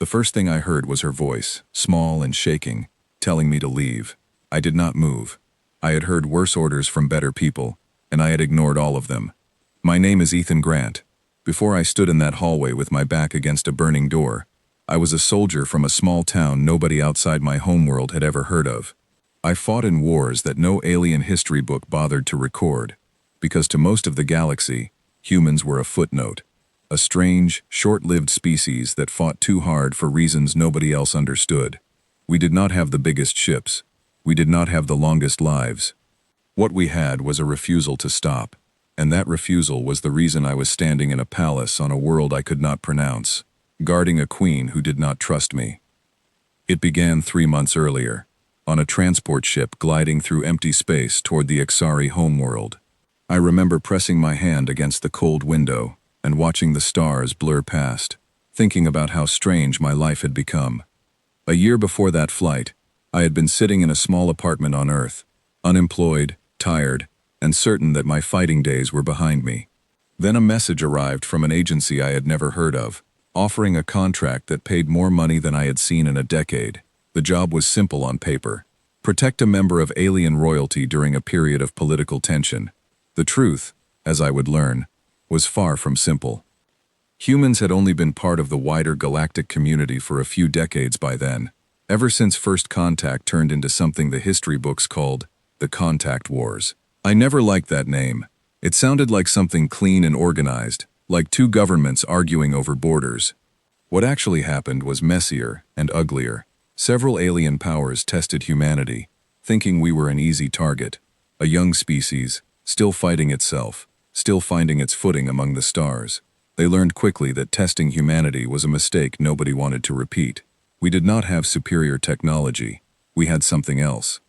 The first thing I heard was her voice, small and shaking, telling me to leave. I did not move. I had heard worse orders from better people, and I had ignored all of them. My name is Ethan Grant. Before I stood in that hallway with my back against a burning door, I was a soldier from a small town nobody outside my homeworld had ever heard of. I fought in wars that no alien history book bothered to record, because to most of the galaxy, humans were a footnote, a strange, short-lived species that fought too hard for reasons nobody else understood. We did not have the biggest ships. We did not have the longest lives. What we had was a refusal to stop, and that refusal was the reason I was standing in a palace on a world I could not pronounce, guarding a queen who did not trust me. It began 3 months earlier, on a transport ship gliding through empty space toward the Ixari homeworld. I remember pressing my hand against the cold window and watching the stars blur past, thinking about how strange my life had become. A year before that flight, I had been sitting in a small apartment on Earth, unemployed, tired, and certain that my fighting days were behind me. Then a message arrived from an agency I had never heard of, offering a contract that paid more money than I had seen in a decade. The job was simple on paper: protect a member of alien royalty during a period of political tension. The truth, as I would learn, was far from simple. Humans had only been part of the wider galactic community for a few decades by then, ever since First Contact turned into something the history books called the Contact Wars. I never liked that name. It sounded like something clean and organized, like two governments arguing over borders. What actually happened was messier and uglier. Several alien powers tested humanity, thinking we were an easy target, a young species, still fighting itself, still finding its footing among the stars. They learned quickly that testing humanity was a mistake nobody wanted to repeat. We did not have superior technology. We had something else.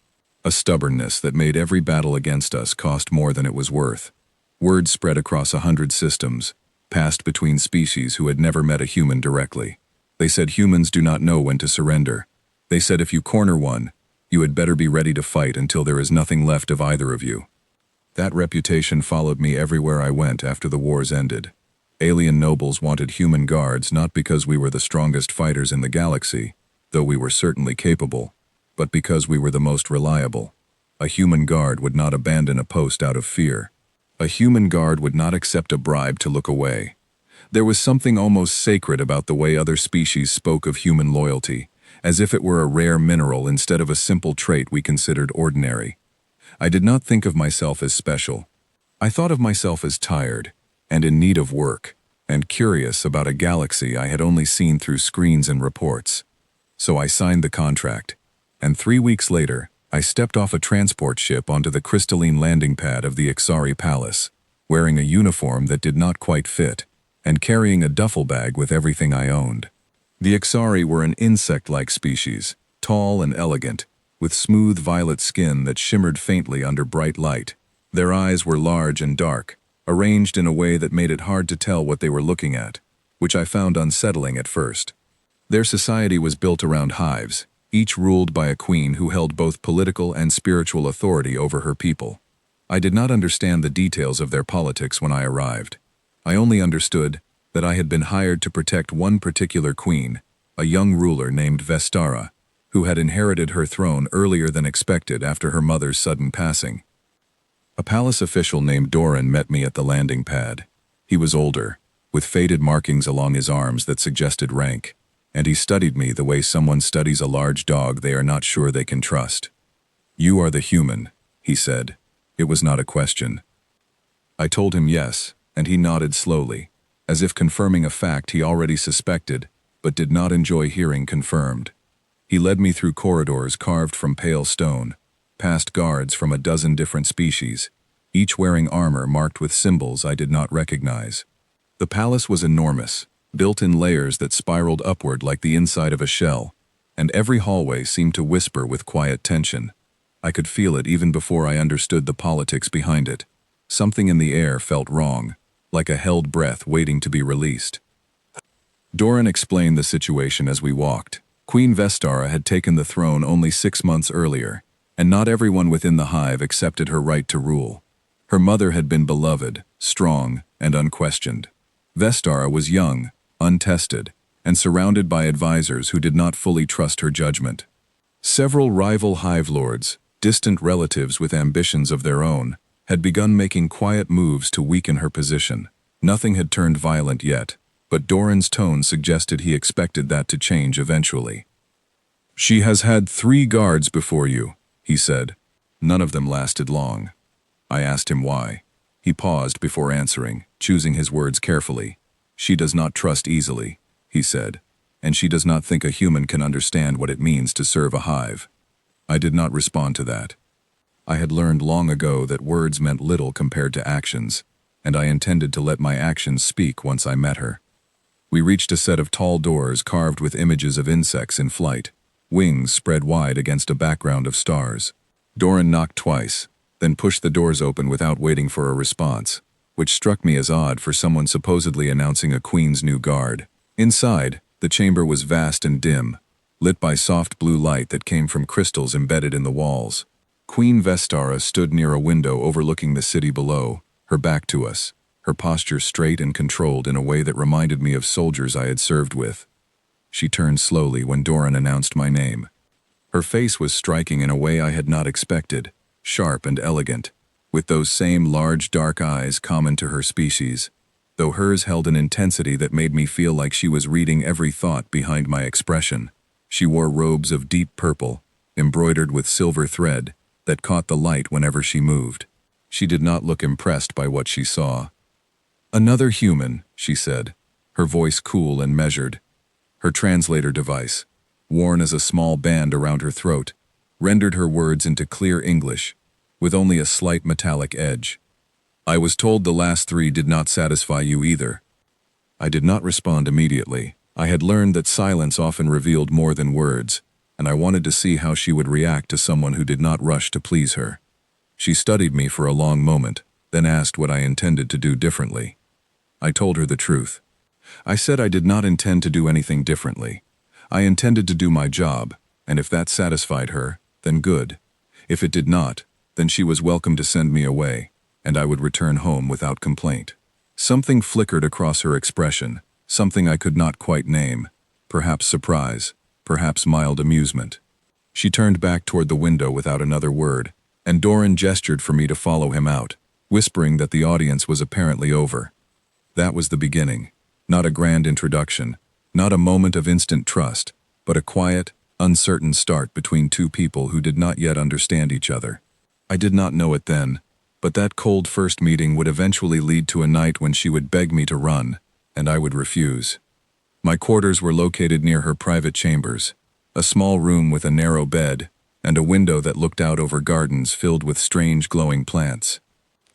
A stubbornness that made every battle against us cost more than it was worth. Word spread across 100 systems, passed between species who had never met a human directly. They said humans do not know when to surrender. They said if you corner one, you had better be ready to fight until there is nothing left of either of you. That reputation followed me everywhere I went after the wars ended. Alien nobles wanted human guards not because we were the strongest fighters in the galaxy, though we were certainly capable, but because we were the most reliable. A human guard would not abandon a post out of fear. A human guard would not accept a bribe to look away. There was something almost sacred about the way other species spoke of human loyalty, as if it were a rare mineral instead of a simple trait we considered ordinary. I did not think of myself as special. I thought of myself as tired, and in need of work, and curious about a galaxy I had only seen through screens and reports. So I signed the contract, and 3 weeks later, I stepped off a transport ship onto the crystalline landing pad of the Ixari Palace, wearing a uniform that did not quite fit, and carrying a duffel bag with everything I owned. The Ixari were an insect-like species, tall and elegant, with smooth violet skin that shimmered faintly under bright light. Their eyes were large and dark, arranged in a way that made it hard to tell what they were looking at, which I found unsettling at first. Their society was built around hives, each ruled by a queen who held both political and spiritual authority over her people. I did not understand the details of their politics when I arrived. I only understood that I had been hired to protect one particular queen, a young ruler named Vestara, who had inherited her throne earlier than expected after her mother's sudden passing. A palace official named Doran met me at the landing pad. He was older, with faded markings along his arms that suggested rank, and he studied me the way someone studies a large dog they are not sure they can trust. "You are the human," he said. It was not a question. I told him yes, and he nodded slowly, as if confirming a fact he already suspected, but did not enjoy hearing confirmed. He led me through corridors carved from pale stone, past guards from a dozen different species, each wearing armor marked with symbols I did not recognize. The palace was enormous, built in layers that spiraled upward like the inside of a shell, and every hallway seemed to whisper with quiet tension. I could feel it even before I understood the politics behind it. Something in the air felt wrong, like a held breath waiting to be released. Doran explained the situation as we walked. Queen Vestara had taken the throne only 6 months earlier, and not everyone within the hive accepted her right to rule. Her mother had been beloved, strong, and unquestioned. Vestara was young, untested, and surrounded by advisors who did not fully trust her judgment. Several rival hive lords, distant relatives with ambitions of their own, had begun making quiet moves to weaken her position. Nothing had turned violent yet, but Doran's tone suggested he expected that to change eventually. "She has had 3 guards before you," he said. None of them lasted long. I asked him why. He paused before answering, choosing his words carefully. "She does not trust easily," he said, "and she does not think a human can understand what it means to serve a hive." I did not respond to that. I had learned long ago that words meant little compared to actions, and I intended to let my actions speak once I met her. We reached a set of tall doors carved with images of insects in flight, wings spread wide against a background of stars. Doran knocked twice, then pushed the doors open without waiting for a response, which struck me as odd for someone supposedly announcing a queen's new guard. Inside, the chamber was vast and dim, lit by soft blue light that came from crystals embedded in the walls. Queen Vestara stood near a window overlooking the city below, her back to us, her posture straight and controlled in a way that reminded me of soldiers I had served with. She turned slowly when Doran announced my name. Her face was striking in a way I had not expected, sharp and elegant, with those same large dark eyes common to her species, though hers held an intensity that made me feel like she was reading every thought behind my expression. She wore robes of deep purple, embroidered with silver thread, that caught the light whenever she moved. She did not look impressed by what she saw. "Another human," she said, her voice cool and measured. Her translator device, worn as a small band around her throat, rendered her words into clear English, with only a slight metallic edge. "I was told the last 3 did not satisfy you either." I did not respond immediately. I had learned that silence often revealed more than words, and I wanted to see how she would react to someone who did not rush to please her. She studied me for a long moment, then asked what I intended to do differently. I told her the truth. I said I did not intend to do anything differently. I intended to do my job, and if that satisfied her, then good. If it did not, then she was welcome to send me away, and I would return home without complaint. Something flickered across her expression, something I could not quite name, perhaps surprise, perhaps mild amusement. She turned back toward the window without another word, and Doran gestured for me to follow him out, whispering that the audience was apparently over. That was the beginning, not a grand introduction, not a moment of instant trust, but a quiet, uncertain start between 2 people who did not yet understand each other. I did not know it then, but that cold first meeting would eventually lead to a night when she would beg me to run, and I would refuse. My quarters were located near her private chambers, a small room with a narrow bed, and a window that looked out over gardens filled with strange glowing plants.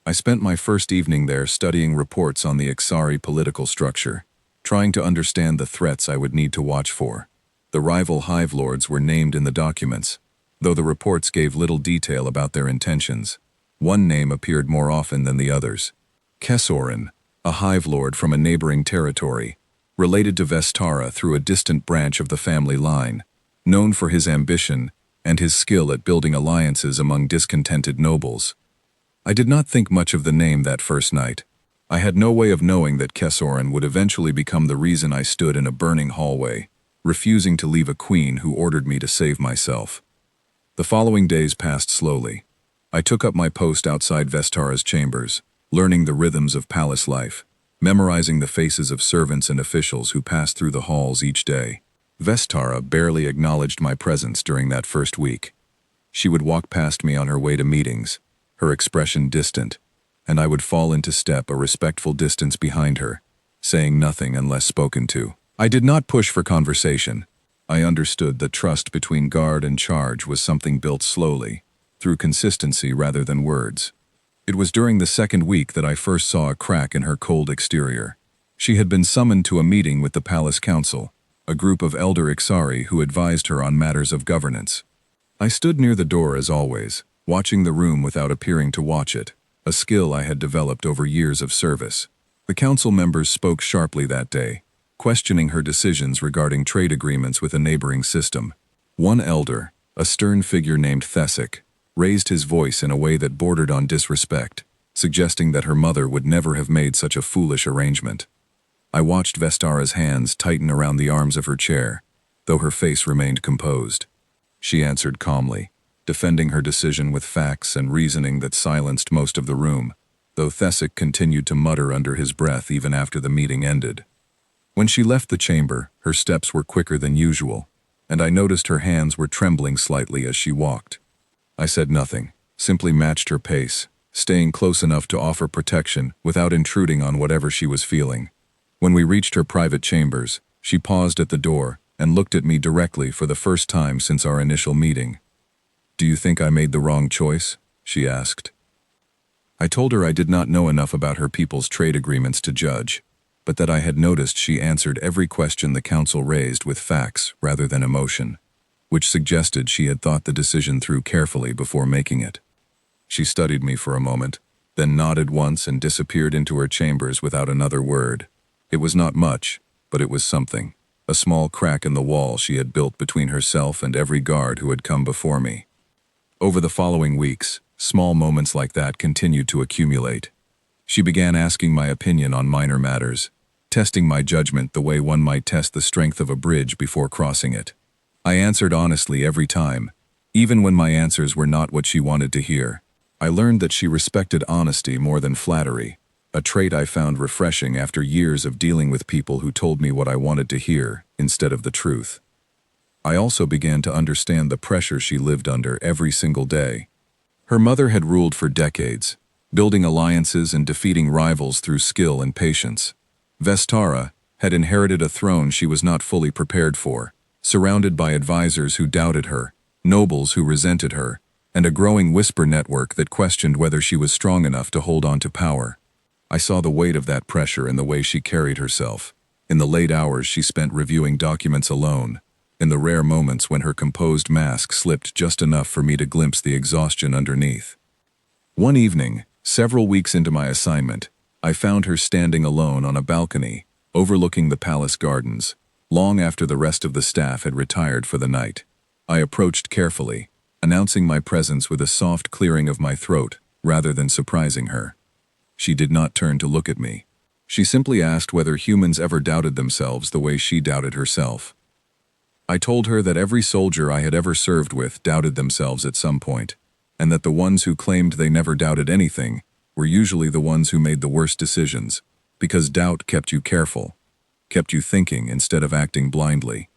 I spent my first evening there studying reports on the Ixari political structure, trying to understand the threats I would need to watch for. The rival hive lords were named in the documents, though the reports gave little detail about their intentions. One name appeared more often than the others. Kessoran, a hive lord from a neighboring territory, related to Vestara through a distant branch of the family line, known for his ambition and his skill at building alliances among discontented nobles. I did not think much of the name that first night. I had no way of knowing that Kessoran would eventually become the reason I stood in a burning hallway, refusing to leave a queen who ordered me to save myself. The following days passed slowly. I took up my post outside Vestara's chambers, learning the rhythms of palace life, memorizing the faces of servants and officials who passed through the halls each day. Vestara barely acknowledged my presence during that first week. She would walk past me on her way to meetings, her expression distant, and I would fall into step a respectful distance behind her, saying nothing unless spoken to. I did not push for conversation. I understood that trust between guard and charge was something built slowly, through consistency rather than words. It was during the second week that I first saw a crack in her cold exterior. She had been summoned to a meeting with the Palace Council, a group of elder Ixari who advised her on matters of governance. I stood near the door as always, watching the room without appearing to watch it, a skill I had developed over years of service. The council members spoke sharply that day, questioning her decisions regarding trade agreements with a neighboring system. One elder, a stern figure named Thesic, raised his voice in a way that bordered on disrespect, suggesting that her mother would never have made such a foolish arrangement. I watched Vestara's hands tighten around the arms of her chair, though her face remained composed. She answered calmly, defending her decision with facts and reasoning that silenced most of the room, though Thesic continued to mutter under his breath even after the meeting ended. When she left the chamber, her steps were quicker than usual, and I noticed her hands were trembling slightly as she walked. I said nothing, simply matched her pace, staying close enough to offer protection without intruding on whatever she was feeling. When we reached her private chambers, she paused at the door and looked at me directly for the first time since our initial meeting. "Do you think I made the wrong choice?" she asked. I told her I did not know enough about her people's trade agreements to judge, but that I had noticed she answered every question the council raised with facts rather than emotion, which suggested she had thought the decision through carefully before making it. She studied me for a moment, then nodded once and disappeared into her chambers without another word. It was not much, but it was something, a small crack in the wall she had built between herself and every guard who had come before me. Over the following weeks, small moments like that continued to accumulate. She began asking my opinion on minor matters, testing my judgment the way one might test the strength of a bridge before crossing it. I answered honestly every time, even when my answers were not what she wanted to hear. I learned that she respected honesty more than flattery, a trait I found refreshing after years of dealing with people who told me what I wanted to hear instead of the truth. I also began to understand the pressure she lived under every single day. Her mother had ruled for decades, building alliances and defeating rivals through skill and patience. Vestara had inherited a throne she was not fully prepared for, surrounded by advisors who doubted her, nobles who resented her, and a growing whisper network that questioned whether she was strong enough to hold on to power. I saw the weight of that pressure in the way she carried herself, in the late hours she spent reviewing documents alone, in the rare moments when her composed mask slipped just enough for me to glimpse the exhaustion underneath. One evening, several weeks into my assignment, I found her standing alone on a balcony, overlooking the palace gardens, long after the rest of the staff had retired for the night. I approached carefully, announcing my presence with a soft clearing of my throat, rather than surprising her. She did not turn to look at me. She simply asked whether humans ever doubted themselves the way she doubted herself. I told her that every soldier I had ever served with doubted themselves at some point, and that the ones who claimed they never doubted anything were usually the ones who made the worst decisions, because doubt kept you careful, kept you thinking instead of acting blindly.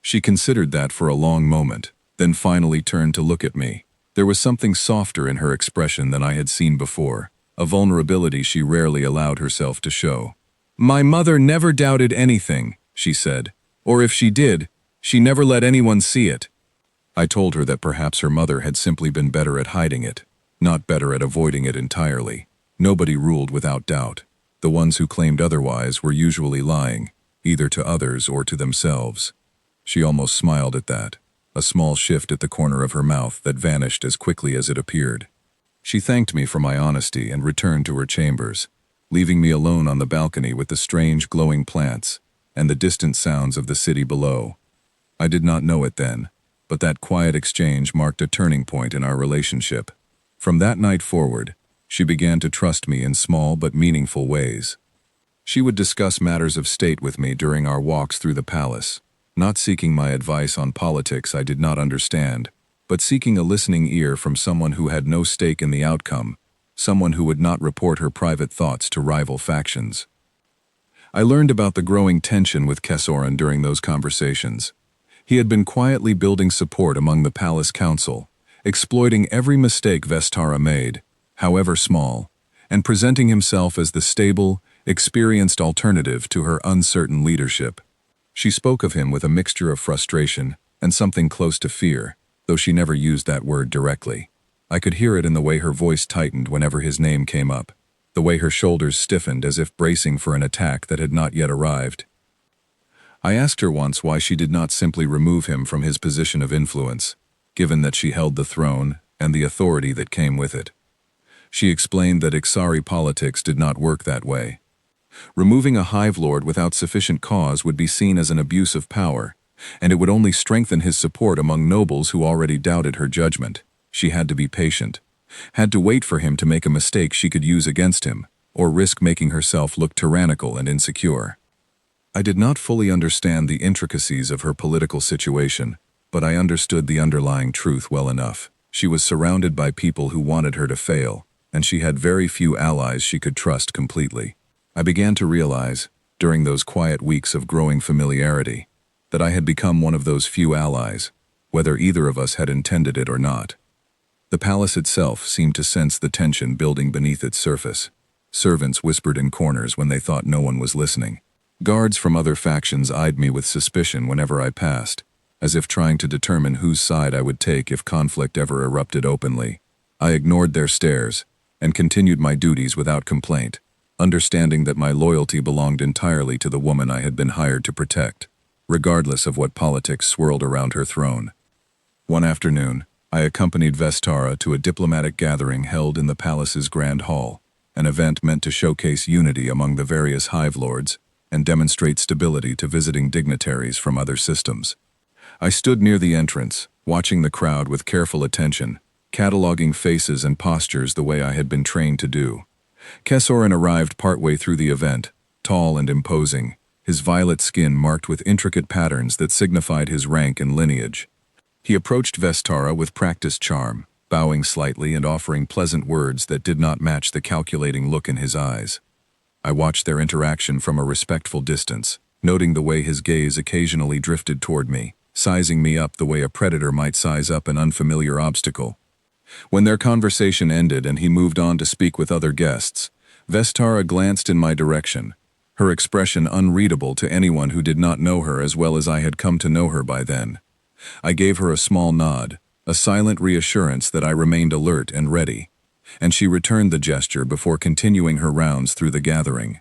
She considered that for a long moment, then finally turned to look at me. There was something softer in her expression than I had seen before, a vulnerability she rarely allowed herself to show. "My mother never doubted anything," she said, "or if she did, she never let anyone see it." I told her that perhaps her mother had simply been better at hiding it, not better at avoiding it entirely. Nobody ruled without doubt. The ones who claimed otherwise were usually lying, either to others or to themselves. She almost smiled at that, a small shift at the corner of her mouth that vanished as quickly as it appeared. She thanked me for my honesty and returned to her chambers, leaving me alone on the balcony with the strange glowing plants and the distant sounds of the city below. I did not know it then, but that quiet exchange marked a turning point in our relationship. From that night forward, she began to trust me in small but meaningful ways. She would discuss matters of state with me during our walks through the palace, not seeking my advice on politics I did not understand, but seeking a listening ear from someone who had no stake in the outcome, someone who would not report her private thoughts to rival factions. I learned about the growing tension with Kessoran during those conversations. He had been quietly building support among the palace council, exploiting every mistake Vestara made, however small, and presenting himself as the stable, experienced alternative to her uncertain leadership. She spoke of him with a mixture of frustration and something close to fear, though she never used that word directly. I could hear it in the way her voice tightened whenever his name came up, the way her shoulders stiffened as if bracing for an attack that had not yet arrived. I asked her once why she did not simply remove him from his position of influence, given that she held the throne and the authority that came with it. She explained that Ixari politics did not work that way. Removing a hive lord without sufficient cause would be seen as an abuse of power, and it would only strengthen his support among nobles who already doubted her judgment. She had to be patient, had to wait for him to make a mistake she could use against him, or risk making herself look tyrannical and insecure. I did not fully understand the intricacies of her political situation, but I understood the underlying truth well enough. She was surrounded by people who wanted her to fail, and she had very few allies she could trust completely. I began to realize, during those quiet weeks of growing familiarity, that I had become one of those few allies, whether either of us had intended it or not. The palace itself seemed to sense the tension building beneath its surface. Servants whispered in corners when they thought no one was listening. Guards from other factions eyed me with suspicion whenever I passed, as if trying to determine whose side I would take if conflict ever erupted openly. I ignored their stares and continued my duties without complaint, understanding that my loyalty belonged entirely to the woman I had been hired to protect, regardless of what politics swirled around her throne. One afternoon, I accompanied Vestara to a diplomatic gathering held in the palace's Grand Hall, an event meant to showcase unity among the various hive lords and demonstrate stability to visiting dignitaries from other systems. I stood near the entrance, watching the crowd with careful attention, cataloging faces and postures the way I had been trained to do. Kessorin arrived partway through the event, tall and imposing, his violet skin marked with intricate patterns that signified his rank and lineage. He approached Vestara with practiced charm, bowing slightly and offering pleasant words that did not match the calculating look in his eyes. I watched their interaction from a respectful distance, noting the way his gaze occasionally drifted toward me, sizing me up the way a predator might size up an unfamiliar obstacle. When their conversation ended and he moved on to speak with other guests, Vestara glanced in my direction, her expression unreadable to anyone who did not know her as well as I had come to know her by then. I gave her a small nod, a silent reassurance that I remained alert and ready, and she returned the gesture before continuing her rounds through the gathering.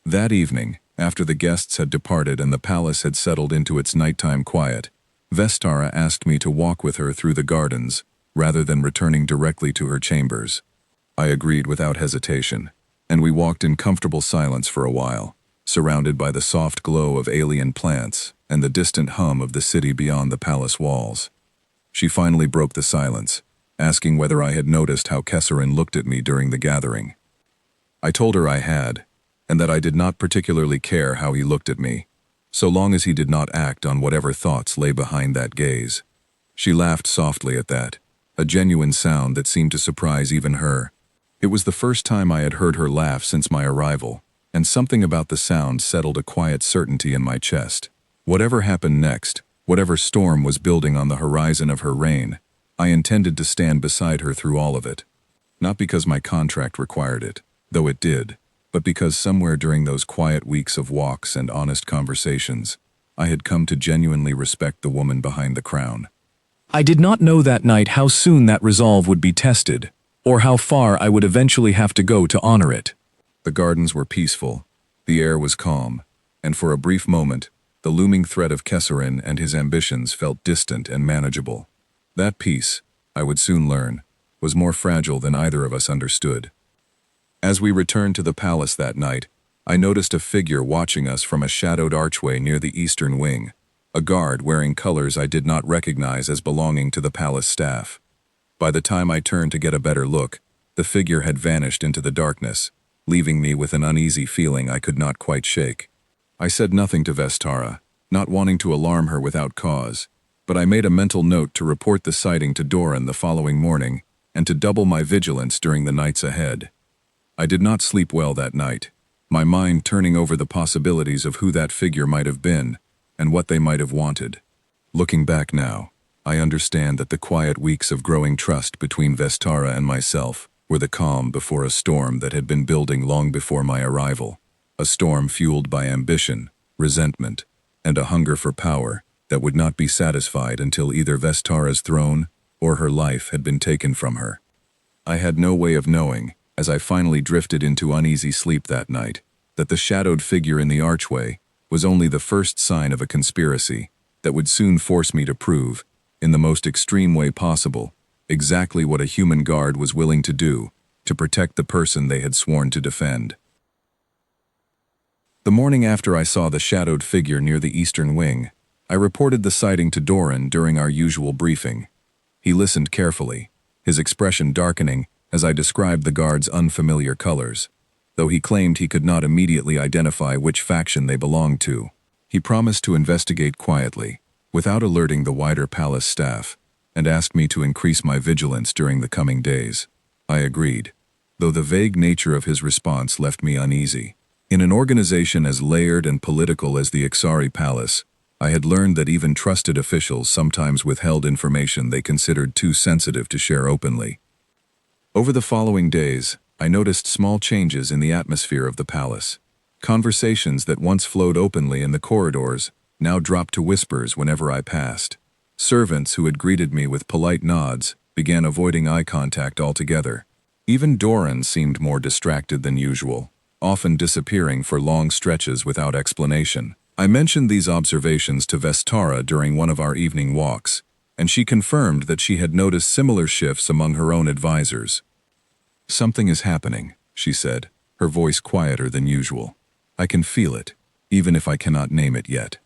That evening, after the guests had departed and the palace had settled into its nighttime quiet, Vestara asked me to walk with her through the gardens, rather than returning directly to her chambers. I agreed without hesitation, and we walked in comfortable silence for a while, surrounded by the soft glow of alien plants and the distant hum of the city beyond the palace walls. She finally broke the silence, asking whether I had noticed how Kessorin looked at me during the gathering. I told her I had, and that I did not particularly care how he looked at me, so long as he did not act on whatever thoughts lay behind that gaze. She laughed softly at that, a genuine sound that seemed to surprise even her. It was the first time I had heard her laugh since my arrival, and something about the sound settled a quiet certainty in my chest. Whatever happened next, whatever storm was building on the horizon of her reign, I intended to stand beside her through all of it. Not because my contract required it, though it did, but because somewhere during those quiet weeks of walks and honest conversations, I had come to genuinely respect the woman behind the crown. I did not know that night how soon that resolve would be tested, or how far I would eventually have to go to honor it. The gardens were peaceful, the air was calm, and for a brief moment, the looming threat of Kessorin and his ambitions felt distant and manageable. That peace, I would soon learn, was more fragile than either of us understood. As we returned to the palace that night, I noticed a figure watching us from a shadowed archway near the eastern wing, a guard wearing colors I did not recognize as belonging to the palace staff. By the time I turned to get a better look, the figure had vanished into the darkness, leaving me with an uneasy feeling I could not quite shake. I said nothing to Vestara, not wanting to alarm her without cause, but I made a mental note to report the sighting to Doran the following morning and to double my vigilance during the nights ahead. I did not sleep well that night, my mind turning over the possibilities of who that figure might have been and what they might have wanted. Looking back now, I understand that the quiet weeks of growing trust between Vestara and myself were the calm before a storm that had been building long before my arrival, a storm fueled by ambition, resentment, and a hunger for power that would not be satisfied until either Vestara's throne or her life had been taken from her. I had no way of knowing, as I finally drifted into uneasy sleep that night, that the shadowed figure in the archway was only the first sign of a conspiracy that would soon force me to prove, in the most extreme way possible, exactly what a human guard was willing to do to protect the person they had sworn to defend. The morning after I saw the shadowed figure near the eastern wing, I reported the sighting to Doran during our usual briefing. He listened carefully, his expression darkening as I described the guard's unfamiliar colors. though he claimed he could not immediately identify which faction they belonged to. He promised to investigate quietly, without alerting the wider palace staff, and asked me to increase my vigilance during the coming days. I agreed, though the vague nature of his response left me uneasy. In an organization as layered and political as the Ixari Palace, I had learned that even trusted officials sometimes withheld information they considered too sensitive to share openly. Over the following days, I noticed small changes in the atmosphere of the palace. Conversations that once flowed openly in the corridors now dropped to whispers whenever I passed. Servants who had greeted me with polite nods began avoiding eye contact altogether. Even Doran seemed more distracted than usual, often disappearing for long stretches without explanation. I mentioned these observations to Vestara during one of our evening walks, and she confirmed that she had noticed similar shifts among her own advisors. "Something is happening," she said, her voice quieter than usual. "I can feel it, even if I cannot name it yet."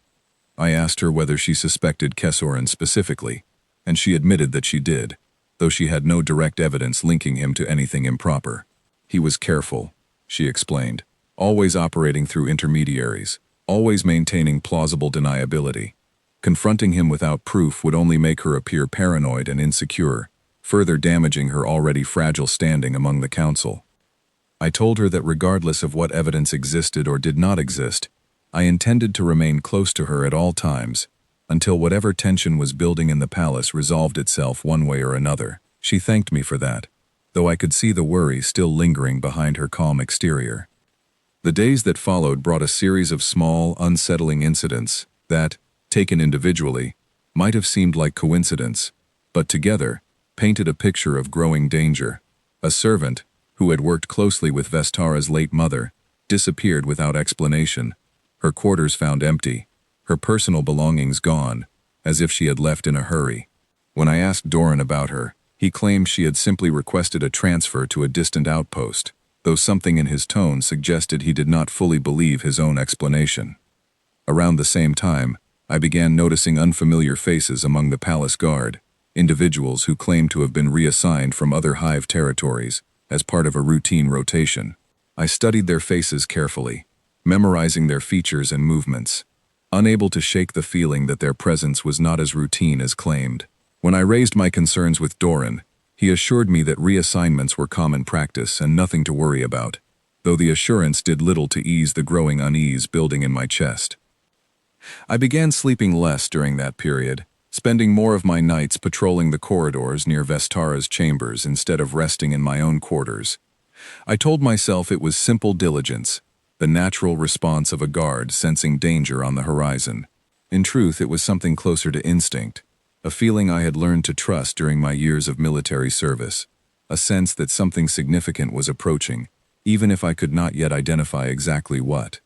I asked her whether she suspected Kessoran specifically, and she admitted that she did, though she had no direct evidence linking him to anything improper. "He was careful," she explained, "always operating through intermediaries, always maintaining plausible deniability. Confronting him without proof would only make her appear paranoid and insecure, further damaging her already fragile standing among the council." I told her that regardless of what evidence existed or did not exist, I intended to remain close to her at all times, until whatever tension was building in the palace resolved itself one way or another. She thanked me for that, though I could see the worry still lingering behind her calm exterior. The days that followed brought a series of small, unsettling incidents that, taken individually, might have seemed like coincidence, but together, painted a picture of growing danger. A servant, who had worked closely with Vestara's late mother, disappeared without explanation, her quarters found empty, her personal belongings gone, as if she had left in a hurry. When I asked Doran about her, he claimed she had simply requested a transfer to a distant outpost, though something in his tone suggested he did not fully believe his own explanation. Around the same time, I began noticing unfamiliar faces among the palace guard, individuals who claimed to have been reassigned from other hive territories as part of a routine rotation. I studied their faces carefully, memorizing their features and movements, unable to shake the feeling that their presence was not as routine as claimed. When I raised my concerns with Doran, he assured me that reassignments were common practice and nothing to worry about, though the assurance did little to ease the growing unease building in my chest. I began sleeping less during that period, spending more of my nights patrolling the corridors near Vestara's chambers instead of resting in my own quarters. I told myself it was simple diligence, the natural response of a guard sensing danger on the horizon. In truth, it was something closer to instinct, a feeling I had learned to trust during my years of military service, a sense that something significant was approaching, even if I could not yet identify exactly what.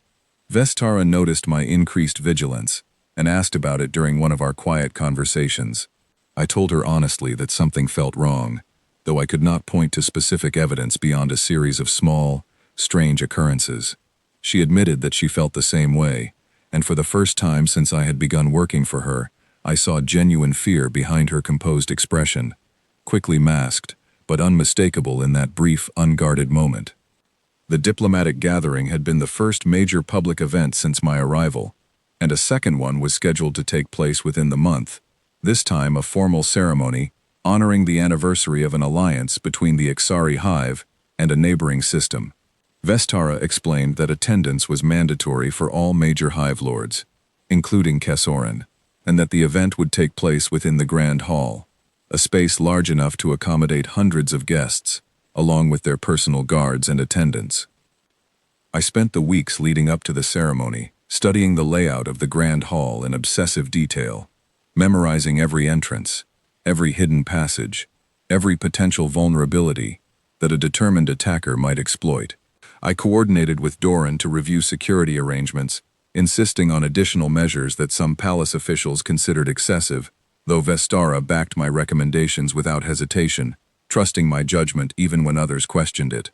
Vestara noticed my increased vigilance and asked about it during one of our quiet conversations. I told her honestly that something felt wrong, though I could not point to specific evidence beyond a series of small, strange occurrences. She admitted that she felt the same way, and for the first time since I had begun working for her, I saw genuine fear behind her composed expression, quickly masked, but unmistakable in that brief, unguarded moment. The diplomatic gathering had been the first major public event since my arrival, and a second one was scheduled to take place within the month, this time a formal ceremony honoring the anniversary of an alliance between the Ixari hive and a neighboring system. Vestara explained that attendance was mandatory for all major hive lords, including Kessoran, and that the event would take place within the Grand Hall, a space large enough to accommodate hundreds of guests, along with their personal guards and attendants. I spent the weeks leading up to the ceremony, studying the layout of the Grand Hall in obsessive detail, memorizing every entrance, every hidden passage, every potential vulnerability that a determined attacker might exploit. I coordinated with Doran to review security arrangements, insisting on additional measures that some palace officials considered excessive, though Vestara backed my recommendations without hesitation, trusting my judgment even when others questioned it.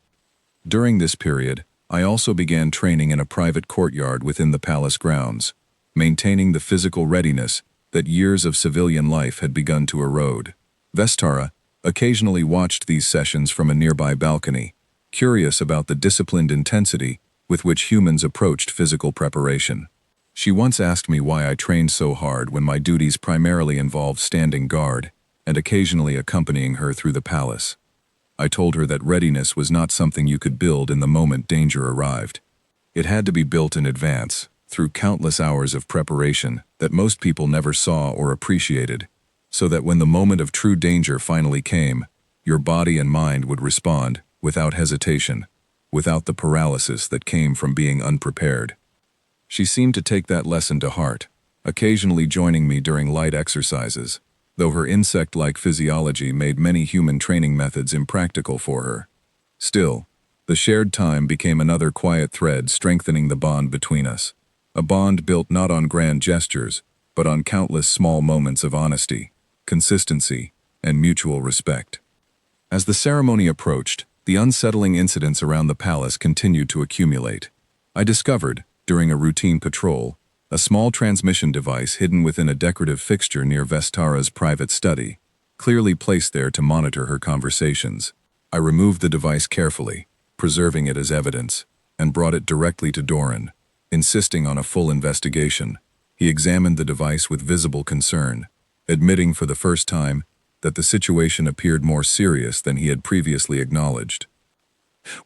During this period, I also began training in a private courtyard within the palace grounds, maintaining the physical readiness that years of civilian life had begun to erode. Vestara occasionally watched these sessions from a nearby balcony, curious about the disciplined intensity with which humans approached physical preparation. She once asked me why I trained so hard when my duties primarily involved standing guard and occasionally accompanying her through the palace. I told her that readiness was not something you could build in the moment danger arrived. It had to be built in advance, through countless hours of preparation that most people never saw or appreciated, so that when the moment of true danger finally came, your body and mind would respond without hesitation, without the paralysis that came from being unprepared. She seemed to take that lesson to heart, occasionally joining me during light exercises, though her insect-like physiology made many human training methods impractical for her. Still, the shared time became another quiet thread strengthening the bond between us, a bond built not on grand gestures, but on countless small moments of honesty, consistency, and mutual respect. As the ceremony approached, the unsettling incidents around the palace continued to accumulate. I discovered, during a routine patrol, a small transmission device hidden within a decorative fixture near Vestara's private study, clearly placed there to monitor her conversations. I removed the device carefully, preserving it as evidence, and brought it directly to Doran, insisting on a full investigation. He examined the device with visible concern, admitting for the first time that the situation appeared more serious than he had previously acknowledged.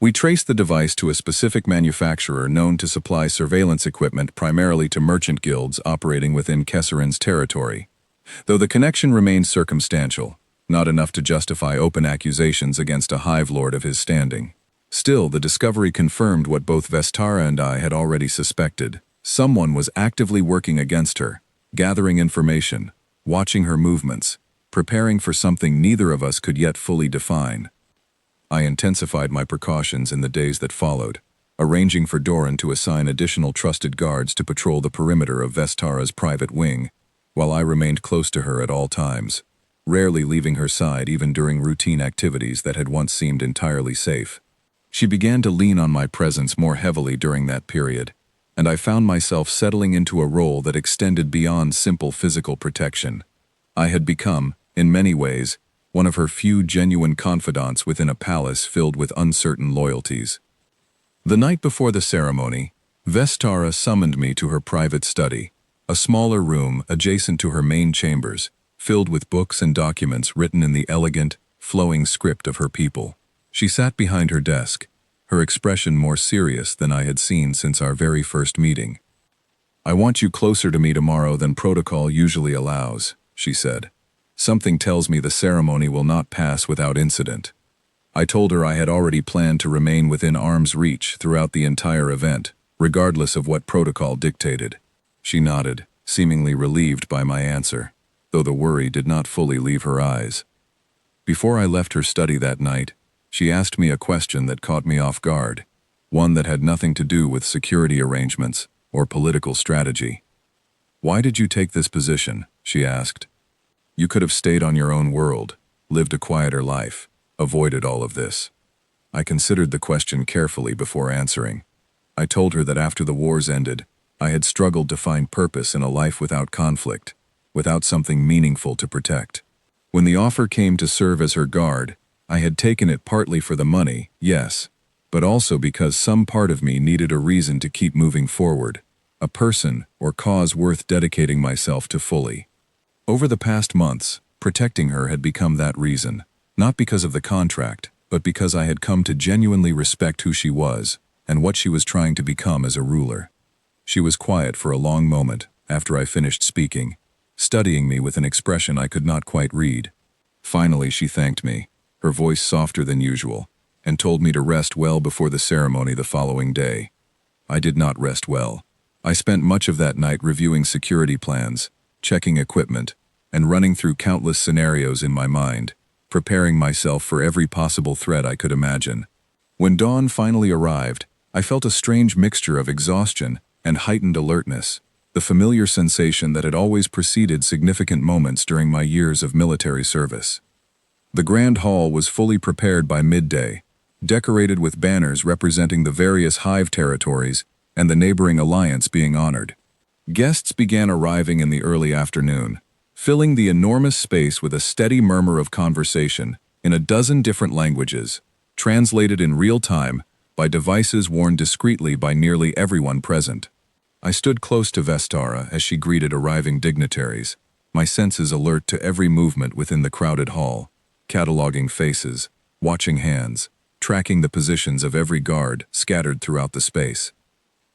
We traced the device to a specific manufacturer known to supply surveillance equipment primarily to merchant guilds operating within Kesseran's territory, though the connection remained circumstantial, not enough to justify open accusations against a hive lord of his standing. Still, the discovery confirmed what both Vestara and I had already suspected. Someone was actively working against her, gathering information, watching her movements, preparing for something neither of us could yet fully define. I intensified my precautions in the days that followed, arranging for Doran to assign additional trusted guards to patrol the perimeter of Vestara's private wing, while I remained close to her at all times, rarely leaving her side even during routine activities that had once seemed entirely safe. She began to lean on my presence more heavily during that period, and I found myself settling into a role that extended beyond simple physical protection. I had become, in many ways, one of her few genuine confidants within a palace filled with uncertain loyalties. The night before the ceremony, Vestara summoned me to her private study, a smaller room adjacent to her main chambers, filled with books and documents written in the elegant, flowing script of her people. She sat behind her desk, her expression more serious than I had seen since our very first meeting. "I want you closer to me tomorrow than protocol usually allows," she said. "Something tells me the ceremony will not pass without incident." I told her I had already planned to remain within arm's reach throughout the entire event, regardless of what protocol dictated. She nodded, seemingly relieved by my answer, though the worry did not fully leave her eyes. Before I left her study that night, she asked me a question that caught me off guard, one that had nothing to do with security arrangements or political strategy. "Why did you take this position?" she asked. "You could have stayed on your own world, lived a quieter life, avoided all of this." I considered the question carefully before answering. I told her that after the wars ended, I had struggled to find purpose in a life without conflict, without something meaningful to protect. When the offer came to serve as her guard, I had taken it partly for the money, yes, but also because some part of me needed a reason to keep moving forward, a person or cause worth dedicating myself to fully. Over the past months, protecting her had become that reason, not because of the contract, but because I had come to genuinely respect who she was and what she was trying to become as a ruler. She was quiet for a long moment after I finished speaking, studying me with an expression I could not quite read. Finally, she thanked me, her voice softer than usual, and told me to rest well before the ceremony the following day. I did not rest well. I spent much of that night reviewing security plans, checking equipment, and running through countless scenarios in my mind, preparing myself for every possible threat I could imagine. When dawn finally arrived, I felt a strange mixture of exhaustion and heightened alertness, the familiar sensation that had always preceded significant moments during my years of military service. The Grand Hall was fully prepared by midday, decorated with banners representing the various hive territories and the neighboring alliance being honored. Guests began arriving in the early afternoon, filling the enormous space with a steady murmur of conversation in a dozen different languages. translated in real time by devices worn discreetly by nearly everyone present. I stood close to Vestara as she greeted arriving dignitaries, my senses alert to every movement within the crowded hall, cataloging faces, watching hands, tracking the positions of every guard scattered throughout the space.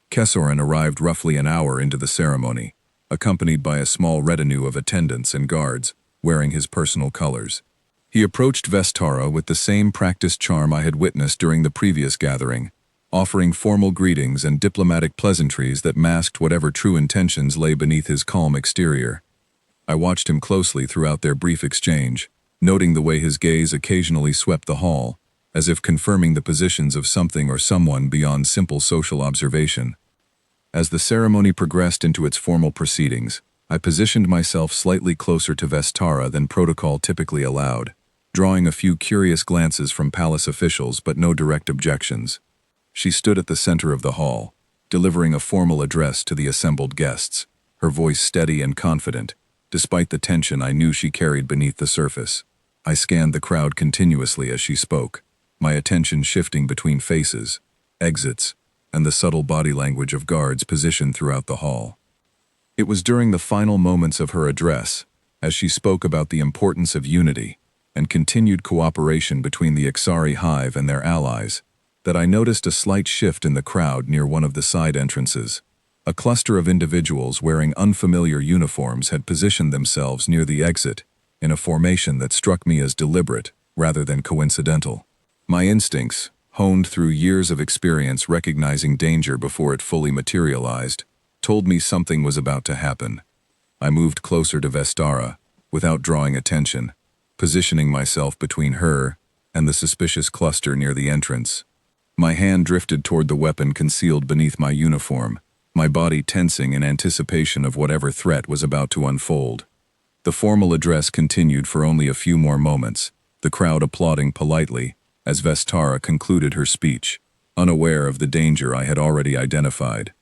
Kessoran arrived roughly an hour into the ceremony, accompanied by a small retinue of attendants and guards, wearing his personal colors. He approached Vestara with the same practiced charm I had witnessed during the previous gathering, offering formal greetings and diplomatic pleasantries that masked whatever true intentions lay beneath his calm exterior. I watched him closely throughout their brief exchange, noting the way his gaze occasionally swept the hall, as if confirming the positions of something or someone beyond simple social observation. As the ceremony progressed into its formal proceedings, I positioned myself slightly closer to Vestara than protocol typically allowed, drawing a few curious glances from palace officials but no direct objections. She stood at the center of the hall, delivering a formal address to the assembled guests, her voice steady and confident, despite the tension I knew she carried beneath the surface. I scanned the crowd continuously as she spoke, my attention shifting between faces, exits, and the subtle body language of guards positioned throughout the hall. It was during the final moments of her address, as she spoke about the importance of unity and continued cooperation between the Ixari Hive and their allies, that I noticed a slight shift in the crowd near one of the side entrances. A cluster of individuals wearing unfamiliar uniforms had positioned themselves near the exit in a formation that struck me as deliberate rather than coincidental. My instincts, honed through years of experience recognizing danger before it fully materialized, told me something was about to happen. I moved closer to Vestara, without drawing attention, positioning myself between her and the suspicious cluster near the entrance. My hand drifted toward the weapon concealed beneath my uniform, my body tensing in anticipation of whatever threat was about to unfold. The formal address continued for only a few more moments, the crowd applauding politely as Vestara concluded her speech, unaware of the danger I had already identified.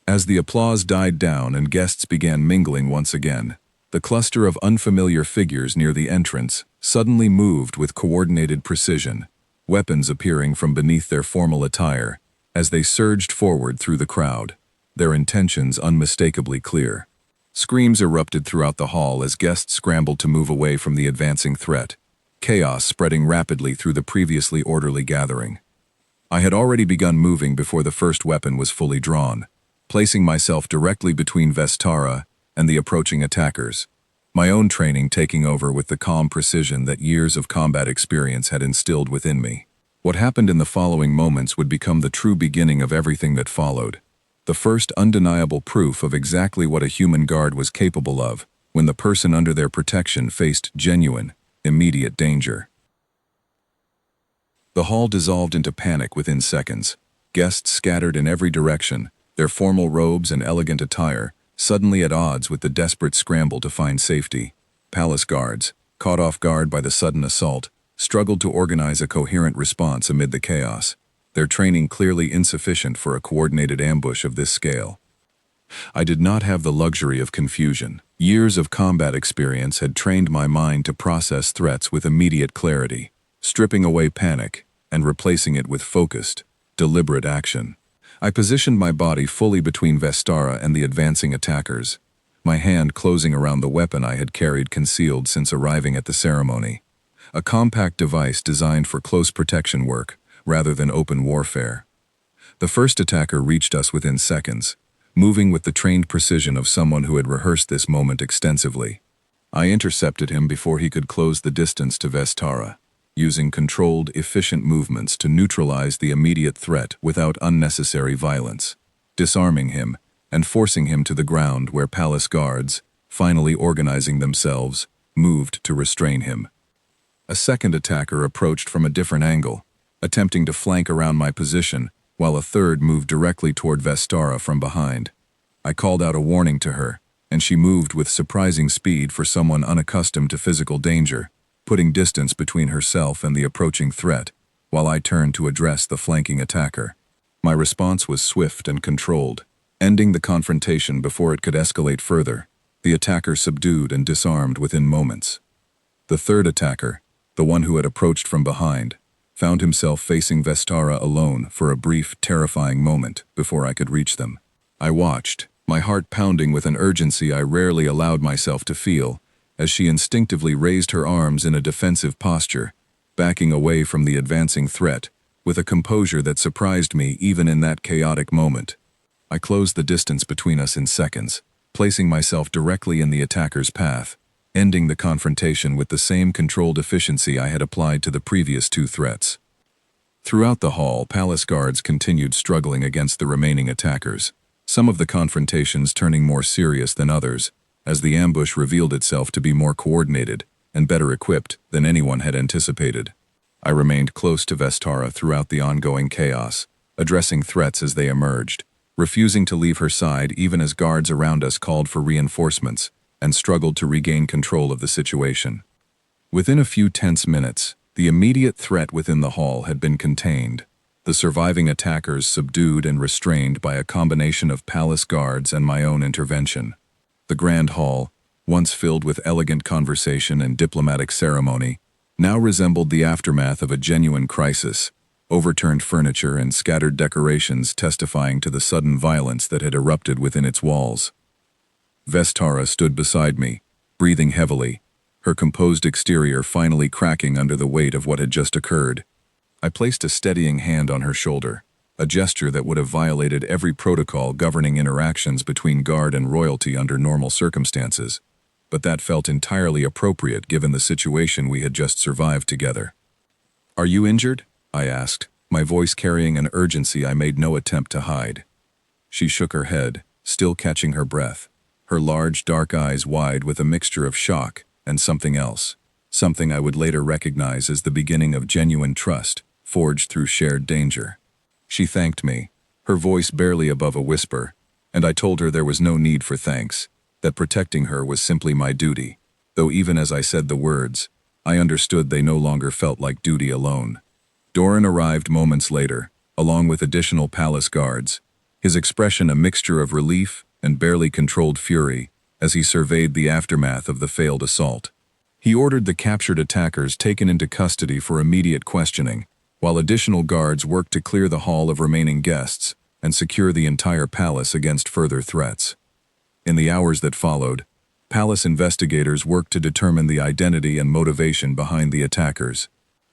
As the applause died down and guests began mingling once again, the cluster of unfamiliar figures near the entrance suddenly moved with coordinated precision, weapons appearing from beneath their formal attire as they surged forward through the crowd, their intentions unmistakably clear. Screams erupted throughout the hall as guests scrambled to move away from the advancing threat, chaos spreading rapidly through the previously orderly gathering. I had already begun moving before the first weapon was fully drawn, placing myself directly between Vestara and the approaching attackers, my own training taking over with the calm precision that years of combat experience had instilled within me. What happened in the following moments would become the true beginning of everything that followed, the first undeniable proof of exactly what a human guard was capable of when the person under their protection faced genuine, immediate danger. The hall dissolved into panic within seconds. Guests scattered in every direction, their formal robes and elegant attire suddenly at odds with the desperate scramble to find safety. Palace guards, caught off guard by the sudden assault, struggled to organize a coherent response amid the chaos, their training clearly insufficient for a coordinated ambush of this scale. I did not have the luxury of confusion. Years of combat experience had trained my mind to process threats with immediate clarity, stripping away panic and replacing it with focused, deliberate action. I positioned my body fully between Vestara and the advancing attackers, my hand closing around the weapon I had carried concealed since arriving at the ceremony, a compact device designed for close protection work rather than open warfare. The first attacker reached us within seconds, moving with the trained precision of someone who had rehearsed this moment extensively. I intercepted him before he could close the distance to Vestara, using controlled, efficient movements to neutralize the immediate threat without unnecessary violence, disarming him and forcing him to the ground where palace guards, finally organizing themselves, moved to restrain him. A second attacker approached from a different angle, attempting to flank around my position, while a third moved directly toward Vestara from behind. I called out a warning to her, and she moved with surprising speed for someone unaccustomed to physical danger, putting distance between herself and the approaching threat, while I turned to address the flanking attacker. My response was swift and controlled, ending the confrontation before it could escalate further, the attacker subdued and disarmed within moments. The third attacker, the one who had approached from behind, found himself facing Vestara alone for a brief, terrifying moment before I could reach them. I watched, my heart pounding with an urgency I rarely allowed myself to feel, as she instinctively raised her arms in a defensive posture, backing away from the advancing threat, with a composure that surprised me even in that chaotic moment. I closed the distance between us in seconds, placing myself directly in the attacker's path, ending the confrontation with the same controlled efficiency I had applied to the previous two threats. Throughout the hall, palace guards continued struggling against the remaining attackers, some of the confrontations turning more serious than others, as the ambush revealed itself to be more coordinated and better equipped than anyone had anticipated. I remained close to Vestara throughout the ongoing chaos, addressing threats as they emerged, refusing to leave her side even as guards around us called for reinforcements and struggled to regain control of the situation. Within a few tense minutes, the immediate threat within the hall had been contained, the surviving attackers subdued and restrained by a combination of palace guards and my own intervention. The grand hall, once filled with elegant conversation and diplomatic ceremony, now resembled the aftermath of a genuine crisis, overturned furniture and scattered decorations testifying to the sudden violence that had erupted within its walls. Vestara stood beside me, breathing heavily, her composed exterior finally cracking under the weight of what had just occurred. I placed a steadying hand on her shoulder, a gesture that would have violated every protocol governing interactions between guard and royalty under normal circumstances, but that felt entirely appropriate given the situation we had just survived together. "Are you injured?" I asked, my voice carrying an urgency I made no attempt to hide. She shook her head, still catching her breath, her large dark eyes wide with a mixture of shock and something else, something I would later recognize as the beginning of genuine trust, forged through shared danger. She thanked me, her voice barely above a whisper, and I told her there was no need for thanks, that protecting her was simply my duty, though even as I said the words, I understood they no longer felt like duty alone. Doran arrived moments later, along with additional palace guards, his expression a mixture of relief and barely controlled fury as he surveyed the aftermath of the failed assault. He ordered the captured attackers taken into custody for immediate questioning, while additional guards worked to clear the hall of remaining guests and secure the entire palace against further threats. In the hours that followed, palace investigators worked to determine the identity and motivation behind the attackers.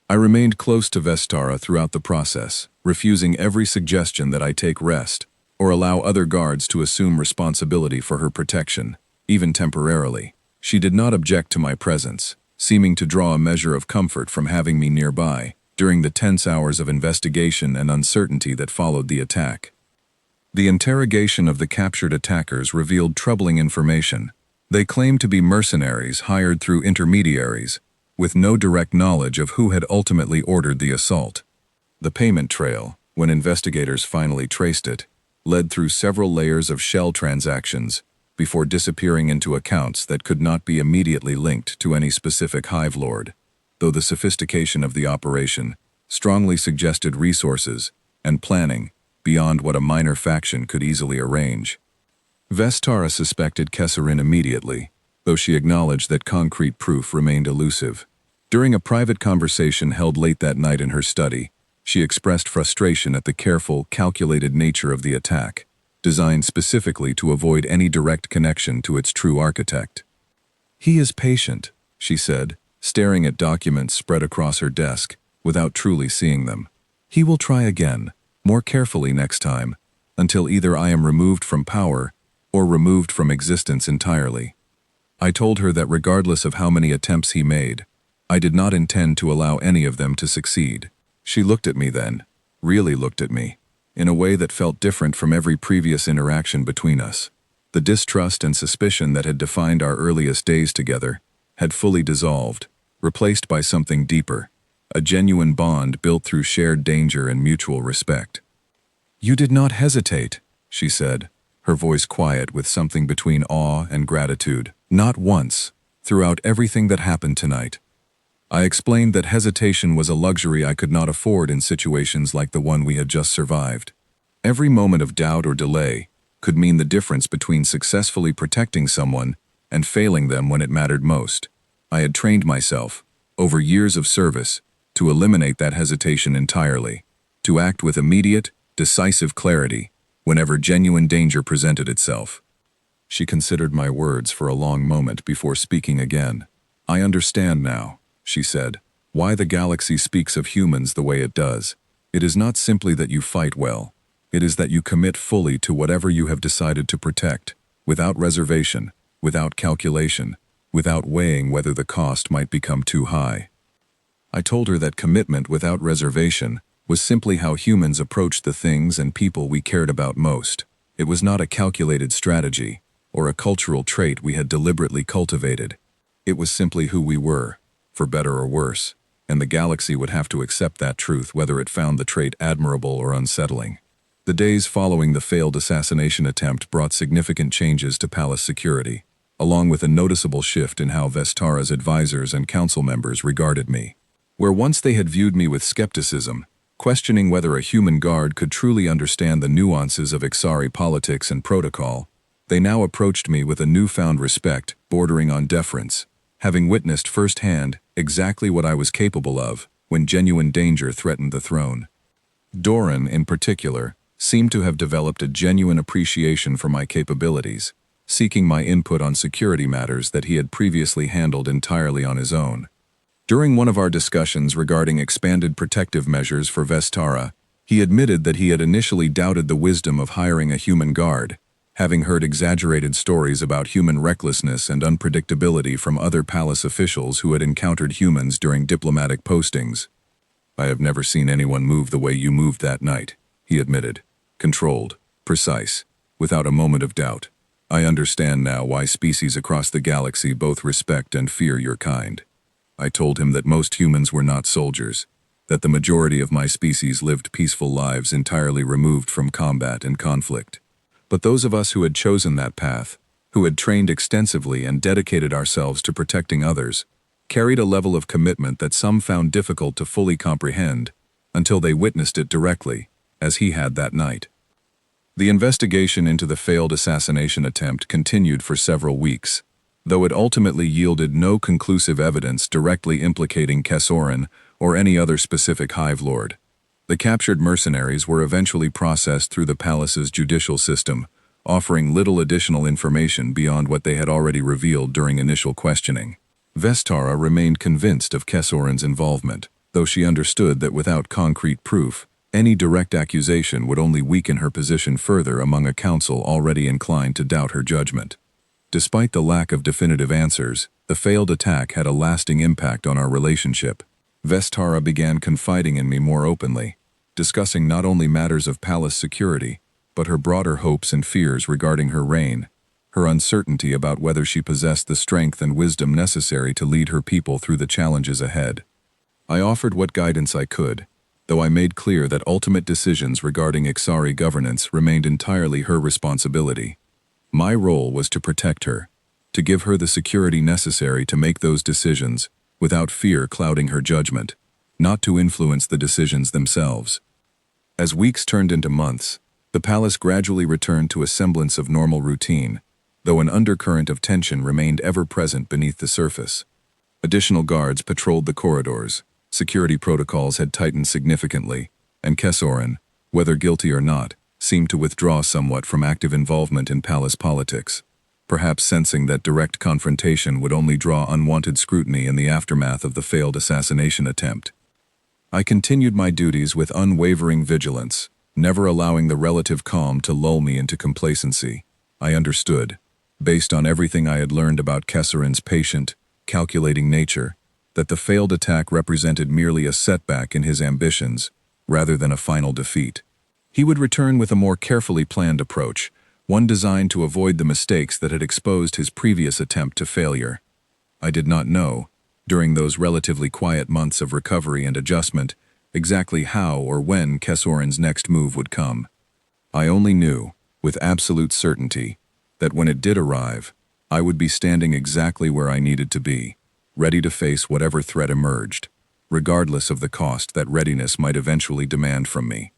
I remained close to Vestara throughout the process, refusing every suggestion that I take rest or allow other guards to assume responsibility for her protection, even temporarily. She did not object to my presence, seeming to draw a measure of comfort from having me nearby during the tense hours of investigation and uncertainty that followed the attack. The interrogation of the captured attackers revealed troubling information. They claimed to be mercenaries hired through intermediaries, with no direct knowledge of who had ultimately ordered the assault. The payment trail, when investigators finally traced it, led through several layers of shell transactions before disappearing into accounts that could not be immediately linked to any specific hive lord, though the sophistication of the operation strongly suggested resources and planning beyond what a minor faction could easily arrange. Vestara suspected Kesserin immediately, though she acknowledged that concrete proof remained elusive. During a private conversation held late that night in her study, she expressed frustration at the careful, calculated nature of the attack, designed specifically to avoid any direct connection to its true architect. "He is patient," she said, staring at documents spread across her desk without truly seeing them. "He will try again, more carefully next time, until either I am removed from power or removed from existence entirely." I told her that regardless of how many attempts he made, I did not intend to allow any of them to succeed. She looked at me then, really looked at me, in a way that felt different from every previous interaction between us. The distrust and suspicion that had defined our earliest days together had fully dissolved, replaced by something deeper, a genuine bond built through shared danger and mutual respect. "You did not hesitate," she said, her voice quiet with something between awe and gratitude. "Not once, throughout everything that happened tonight." I explained that hesitation was a luxury I could not afford in situations like the one we had just survived. Every moment of doubt or delay could mean the difference between successfully protecting someone and failing them when it mattered most. I had trained myself, over years of service, to eliminate that hesitation entirely, to act with immediate, decisive clarity whenever genuine danger presented itself. She considered my words for a long moment before speaking again. "I understand now," she said, "why the galaxy speaks of humans the way it does. It is not simply that you fight well. It is that you commit fully to whatever you have decided to protect, without reservation, without calculation, without weighing whether the cost might become too high." I told her that commitment without reservation was simply how humans approached the things and people we cared about most. It was not a calculated strategy, or a cultural trait we had deliberately cultivated. It was simply who we were, for better or worse, and the galaxy would have to accept that truth whether it found the trait admirable or unsettling. The days following the failed assassination attempt brought significant changes to palace security, along with a noticeable shift in how Vestara's advisors and council members regarded me. Where once they had viewed me with skepticism, questioning whether a human guard could truly understand the nuances of Ixari politics and protocol, they now approached me with a newfound respect bordering on deference, having witnessed firsthand exactly what I was capable of when genuine danger threatened the throne. Doran, in particular, seemed to have developed a genuine appreciation for my capabilities, seeking my input on security matters that he had previously handled entirely on his own. During one of our discussions regarding expanded protective measures for Vestara, he admitted that he had initially doubted the wisdom of hiring a human guard, having heard exaggerated stories about human recklessness and unpredictability from other palace officials who had encountered humans during diplomatic postings. "I have never seen anyone move the way you moved that night," he admitted. "Controlled, precise, without a moment of doubt. I understand now why species across the galaxy both respect and fear your kind." I told him that most humans were not soldiers, that the majority of my species lived peaceful lives entirely removed from combat and conflict. But those of us who had chosen that path, who had trained extensively and dedicated ourselves to protecting others, carried a level of commitment that some found difficult to fully comprehend until they witnessed it directly, as he had that night. The investigation into the failed assassination attempt continued for several weeks, though it ultimately yielded no conclusive evidence directly implicating Kessoran or any other specific Hive Lord. The captured mercenaries were eventually processed through the palace's judicial system, offering little additional information beyond what they had already revealed during initial questioning. Vestara remained convinced of Kessoran's involvement, though she understood that without concrete proof, any direct accusation would only weaken her position further among a council already inclined to doubt her judgment. Despite the lack of definitive answers, the failed attack had a lasting impact on our relationship. Vestara began confiding in me more openly, discussing not only matters of palace security, but her broader hopes and fears regarding her reign, her uncertainty about whether she possessed the strength and wisdom necessary to lead her people through the challenges ahead. I offered what guidance I could, though I made clear that ultimate decisions regarding Ixari governance remained entirely her responsibility. My role was to protect her, to give her the security necessary to make those decisions without fear clouding her judgment, not to influence the decisions themselves. As weeks turned into months, the palace gradually returned to a semblance of normal routine, though an undercurrent of tension remained ever present beneath the surface. Additional guards patrolled the corridors, security protocols had tightened significantly, and Kessoran, whether guilty or not, seemed to withdraw somewhat from active involvement in palace politics, perhaps sensing that direct confrontation would only draw unwanted scrutiny in the aftermath of the failed assassination attempt. I continued my duties with unwavering vigilance, never allowing the relative calm to lull me into complacency. I understood, based on everything I had learned about Kessoran's patient, calculating nature, that the failed attack represented merely a setback in his ambitions, rather than a final defeat. He would return with a more carefully planned approach, one designed to avoid the mistakes that had exposed his previous attempt to failure. I did not know, during those relatively quiet months of recovery and adjustment, exactly how or when Kessoran's next move would come. I only knew, with absolute certainty, that when it did arrive, I would be standing exactly where I needed to be, ready to face whatever threat emerged, regardless of the cost that readiness might eventually demand from me.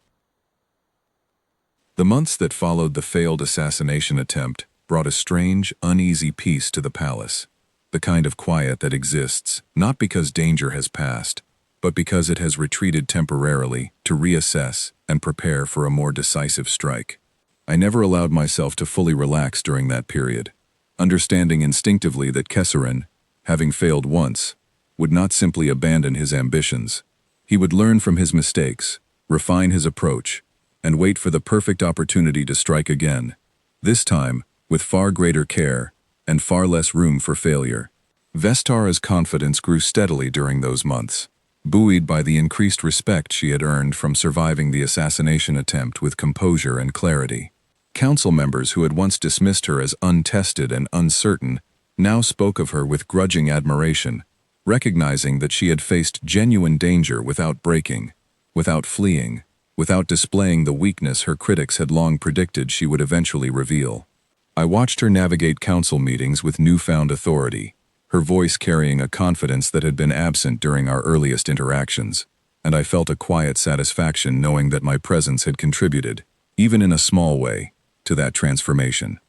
The months that followed the failed assassination attempt brought a strange, uneasy peace to the palace, the kind of quiet that exists not because danger has passed, but because it has retreated temporarily to reassess and prepare for a more decisive strike. I never allowed myself to fully relax during that period, understanding instinctively that Kesserin, having failed once, would not simply abandon his ambitions. He would learn from his mistakes, refine his approach, and wait for the perfect opportunity to strike again, this time with far greater care and far less room for failure. Vestara's confidence grew steadily during those months, buoyed by the increased respect she had earned from surviving the assassination attempt with composure and clarity. Council members who had once dismissed her as untested and uncertain now spoke of her with grudging admiration, recognizing that she had faced genuine danger without breaking, without fleeing, without displaying the weakness her critics had long predicted she would eventually reveal. I watched her navigate council meetings with newfound authority, her voice carrying a confidence that had been absent during our earliest interactions, and I felt a quiet satisfaction knowing that my presence had contributed, even in a small way, to that transformation.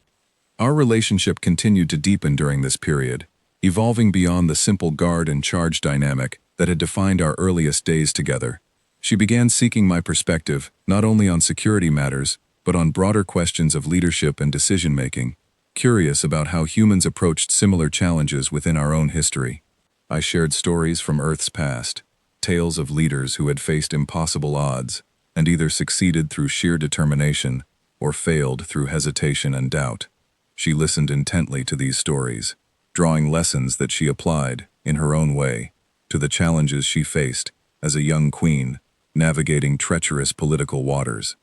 Our relationship continued to deepen during this period, evolving beyond the simple guard and charge dynamic that had defined our earliest days together. She began seeking my perspective not only on security matters, but on broader questions of leadership and decision-making, curious about how humans approached similar challenges within our own history. I shared stories from Earth's past, tales of leaders who had faced impossible odds and either succeeded through sheer determination or failed through hesitation and doubt. She listened intently to these stories, drawing lessons that she applied, in her own way, to the challenges she faced as a young queen navigating treacherous political waters.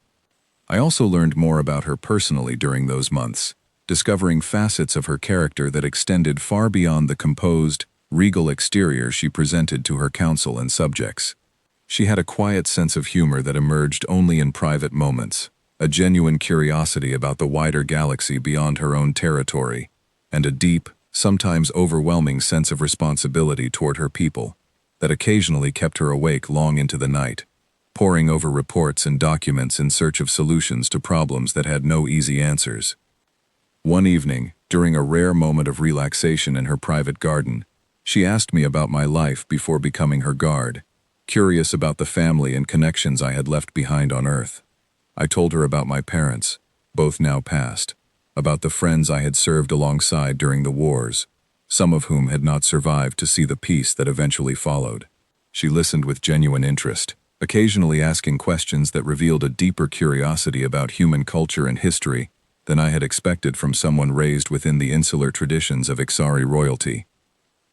I also learned more about her personally during those months, discovering facets of her character that extended far beyond the composed, regal exterior she presented to her council and subjects. She had a quiet sense of humor that emerged only in private moments, a genuine curiosity about the wider galaxy beyond her own territory, and a deep, sometimes overwhelming sense of responsibility toward her people that occasionally kept her awake long into the night, poring over reports and documents in search of solutions to problems that had no easy answers. One evening, during a rare moment of relaxation in her private garden, she asked me about my life before becoming her guard, curious about the family and connections I had left behind on Earth. I told her about my parents, both now passed, about the friends I had served alongside during the wars, some of whom had not survived to see the peace that eventually followed. She listened with genuine interest, occasionally asking questions that revealed a deeper curiosity about human culture and history than I had expected from someone raised within the insular traditions of Ixari royalty.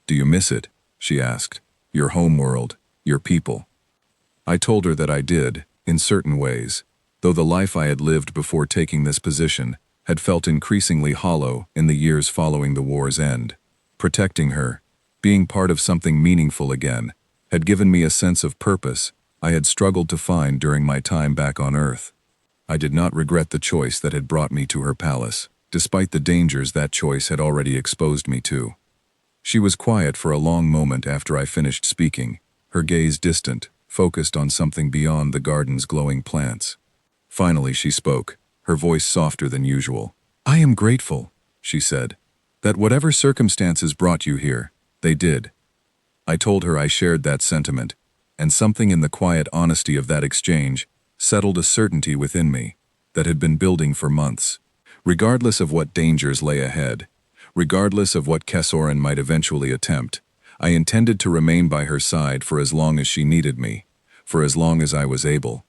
"Do you miss it?" she asked. "Your homeworld, your people?" I told her that I did, in certain ways, though the life I had lived before taking this position had felt increasingly hollow in the years following the war's end. Protecting her, being part of something meaningful again, had given me a sense of purpose I had struggled to find during my time back on Earth. I did not regret the choice that had brought me to her palace, despite the dangers that choice had already exposed me to. She was quiet for a long moment after I finished speaking, her gaze distant, focused on something beyond the garden's glowing plants. Finally she spoke, her voice softer than usual. "I am grateful," she said, "that whatever circumstances brought you here, they did." I told her I shared that sentiment, and something in the quiet honesty of that exchange settled a certainty within me that had been building for months. Regardless of what dangers lay ahead, regardless of what Kessorin might eventually attempt, I intended to remain by her side for as long as she needed me, for as long as I was able.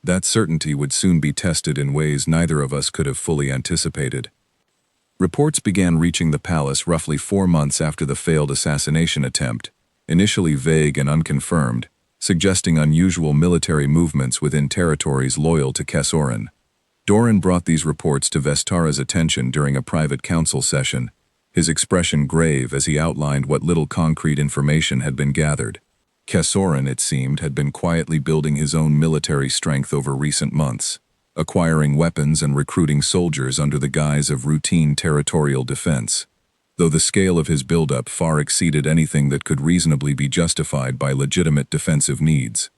That certainty would soon be tested in ways neither of us could have fully anticipated. Reports began reaching the palace roughly 4 months after the failed assassination attempt, initially vague and unconfirmed, suggesting unusual military movements within territories loyal to Kessorin. Doran brought these reports to Vestara's attention during a private council session, his expression grave as he outlined what little concrete information had been gathered. Kessorin, it seemed, had been quietly building his own military strength over recent months, acquiring weapons and recruiting soldiers under the guise of routine territorial defense, though the scale of his buildup far exceeded anything that could reasonably be justified by legitimate defensive needs.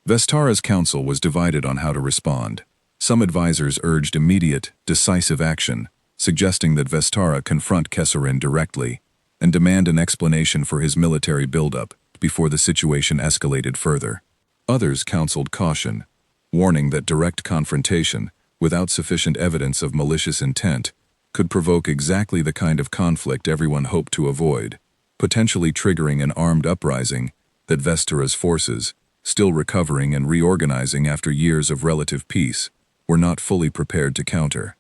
Vestara's council was divided on how to respond. Some advisors urged immediate, decisive action, suggesting that Vestara confront Kessorin directly and demand an explanation for his military buildup. before the situation escalated further. Others counseled caution, warning that direct confrontation, without sufficient evidence of malicious intent, could provoke exactly the kind of conflict everyone hoped to avoid, potentially triggering an armed uprising that Vestara's forces, still recovering and reorganizing after years of relative peace, were not fully prepared to counter.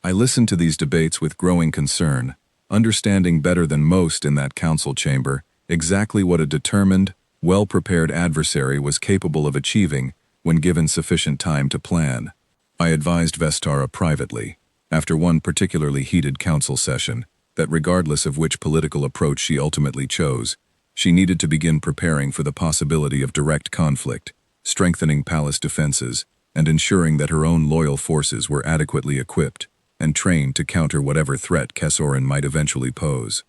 I listened to these debates with growing concern, understanding better than most in that council chamber exactly what a determined, well-prepared adversary was capable of achieving when given sufficient time to plan. I advised Vestara privately, after one particularly heated council session, that regardless of which political approach she ultimately chose, she needed to begin preparing for the possibility of direct conflict, strengthening palace defenses, and ensuring that her own loyal forces were adequately equipped and trained to counter whatever threat Kessorin might eventually pose.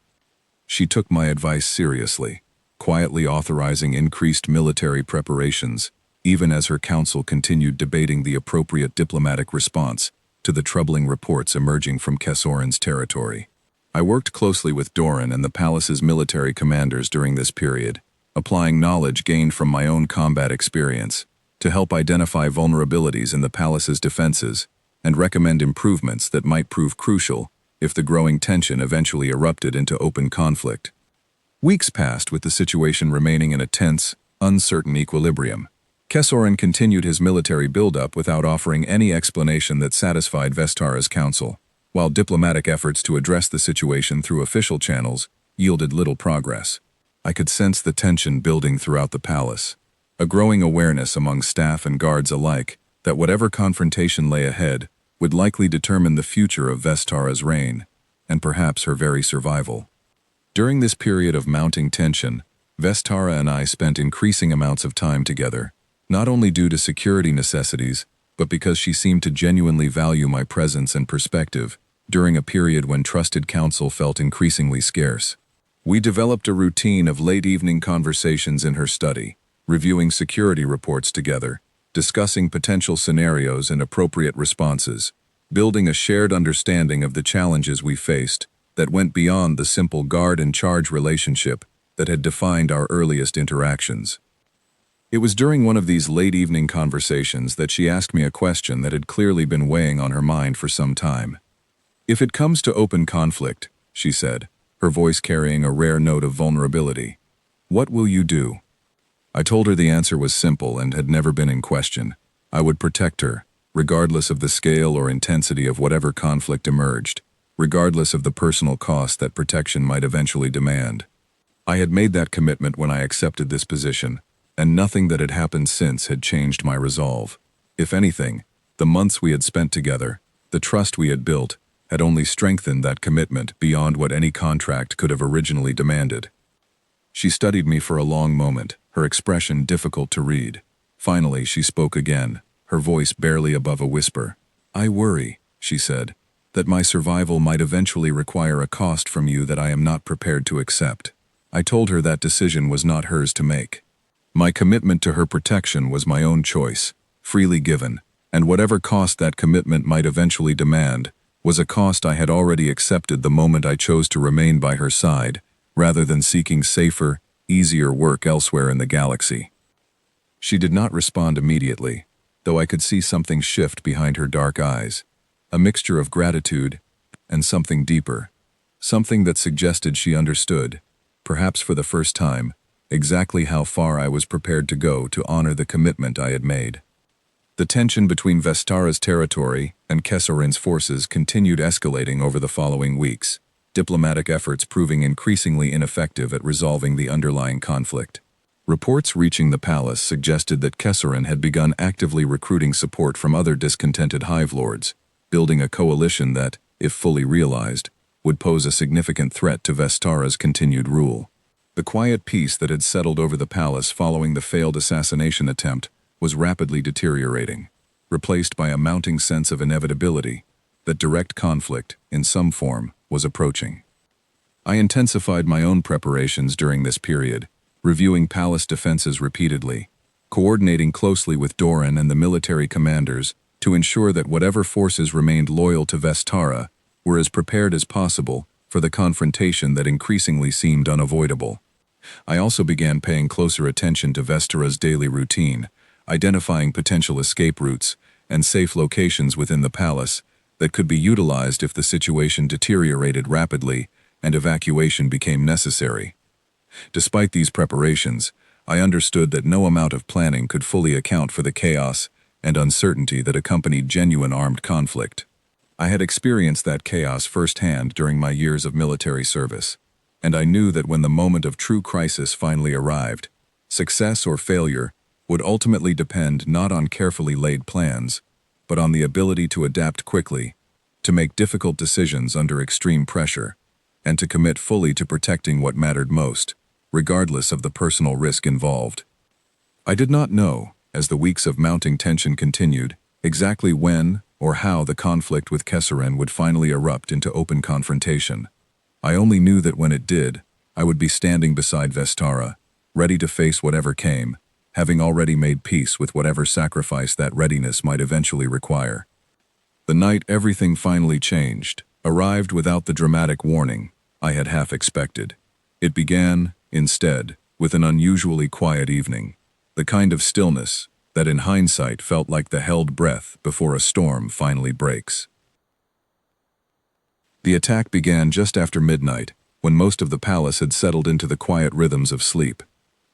She took my advice seriously, quietly authorizing increased military preparations, even as her council continued debating the appropriate diplomatic response to the troubling reports emerging from Kessorin's territory. I worked closely with Doran and the palace's military commanders during this period, applying knowledge gained from my own combat experience to help identify vulnerabilities in the palace's defenses and recommend improvements that might prove crucial if the growing tension eventually erupted into open conflict. Weeks passed with the situation remaining in a tense, uncertain equilibrium. Kessorin continued his military buildup without offering any explanation that satisfied Vestara's council, while diplomatic efforts to address the situation through official channels yielded little progress. I could sense the tension building throughout the palace, a growing awareness among staff and guards alike that whatever confrontation lay ahead would likely determine the future of Vestara's reign, and perhaps her very survival. During this period of mounting tension, Vestara and I spent increasing amounts of time together, not only due to security necessities, but because she seemed to genuinely value my presence and perspective during a period when trusted counsel felt increasingly scarce. We developed a routine of late-evening conversations in her study, reviewing security reports together, discussing potential scenarios and appropriate responses, building a shared understanding of the challenges we faced that went beyond the simple guard-and-charge relationship that had defined our earliest interactions. It was during one of these late-evening conversations that she asked me a question that had clearly been weighing on her mind for some time. "If it comes to open conflict," she said, her voice carrying a rare note of vulnerability, "what will you do?" I told her the answer was simple and had never been in question. I would protect her, regardless of the scale or intensity of whatever conflict emerged, regardless of the personal cost that protection might eventually demand. I had made that commitment when I accepted this position, and nothing that had happened since had changed my resolve. If anything, the months we had spent together, the trust we had built, had only strengthened that commitment beyond what any contract could have originally demanded. She studied me for a long moment, her expression difficult to read. Finally, she spoke again, her voice barely above a whisper. "I worry," she said, "that my survival might eventually require a cost from you that I am not prepared to accept." I told her that decision was not hers to make. My commitment to her protection was my own choice, freely given, and whatever cost that commitment might eventually demand was a cost I had already accepted the moment I chose to remain by her side, rather than seeking safer, easier work elsewhere in the galaxy. She did not respond immediately, though I could see something shift behind her dark eyes, a mixture of gratitude and something deeper, something that suggested she understood, perhaps for the first time, exactly how far I was prepared to go to honor the commitment I had made. The tension between Vestara's territory and Kessorin's forces continued escalating over the following weeks, diplomatic efforts proving increasingly ineffective at resolving the underlying conflict. Reports reaching the palace suggested that Kessorin had begun actively recruiting support from other discontented hive lords, building a coalition that, if fully realized, would pose a significant threat to Vestara's continued rule. The quiet peace that had settled over the palace following the failed assassination attempt was rapidly deteriorating, replaced by a mounting sense of inevitability that direct conflict, in some form, was approaching. I intensified my own preparations during this period, reviewing palace defenses repeatedly, coordinating closely with Doran and the military commanders to ensure that whatever forces remained loyal to Vestara were as prepared as possible for the confrontation that increasingly seemed unavoidable. I also began paying closer attention to Vestara's daily routine, identifying potential escape routes and safe locations within the palace that could be utilized if the situation deteriorated rapidly and evacuation became necessary. Despite these preparations, I understood that no amount of planning could fully account for the chaos and uncertainty that accompanied genuine armed conflict. I had experienced that chaos firsthand during my years of military service, and I knew that when the moment of true crisis finally arrived, success or failure would ultimately depend not on carefully laid plans, but on the ability to adapt quickly, to make difficult decisions under extreme pressure, and to commit fully to protecting what mattered most, regardless of the personal risk involved. I did not know, as the weeks of mounting tension continued, exactly when or how the conflict with Kesserin would finally erupt into open confrontation. I only knew that when it did, I would be standing beside Vestara, ready to face whatever came, having already made peace with whatever sacrifice that readiness might eventually require. The night everything finally changed arrived without the dramatic warning I had half expected. It began, instead, with an unusually quiet evening, the kind of stillness that in hindsight felt like the held breath before a storm finally breaks. The attack began just after midnight, when most of the palace had settled into the quiet rhythms of sleep.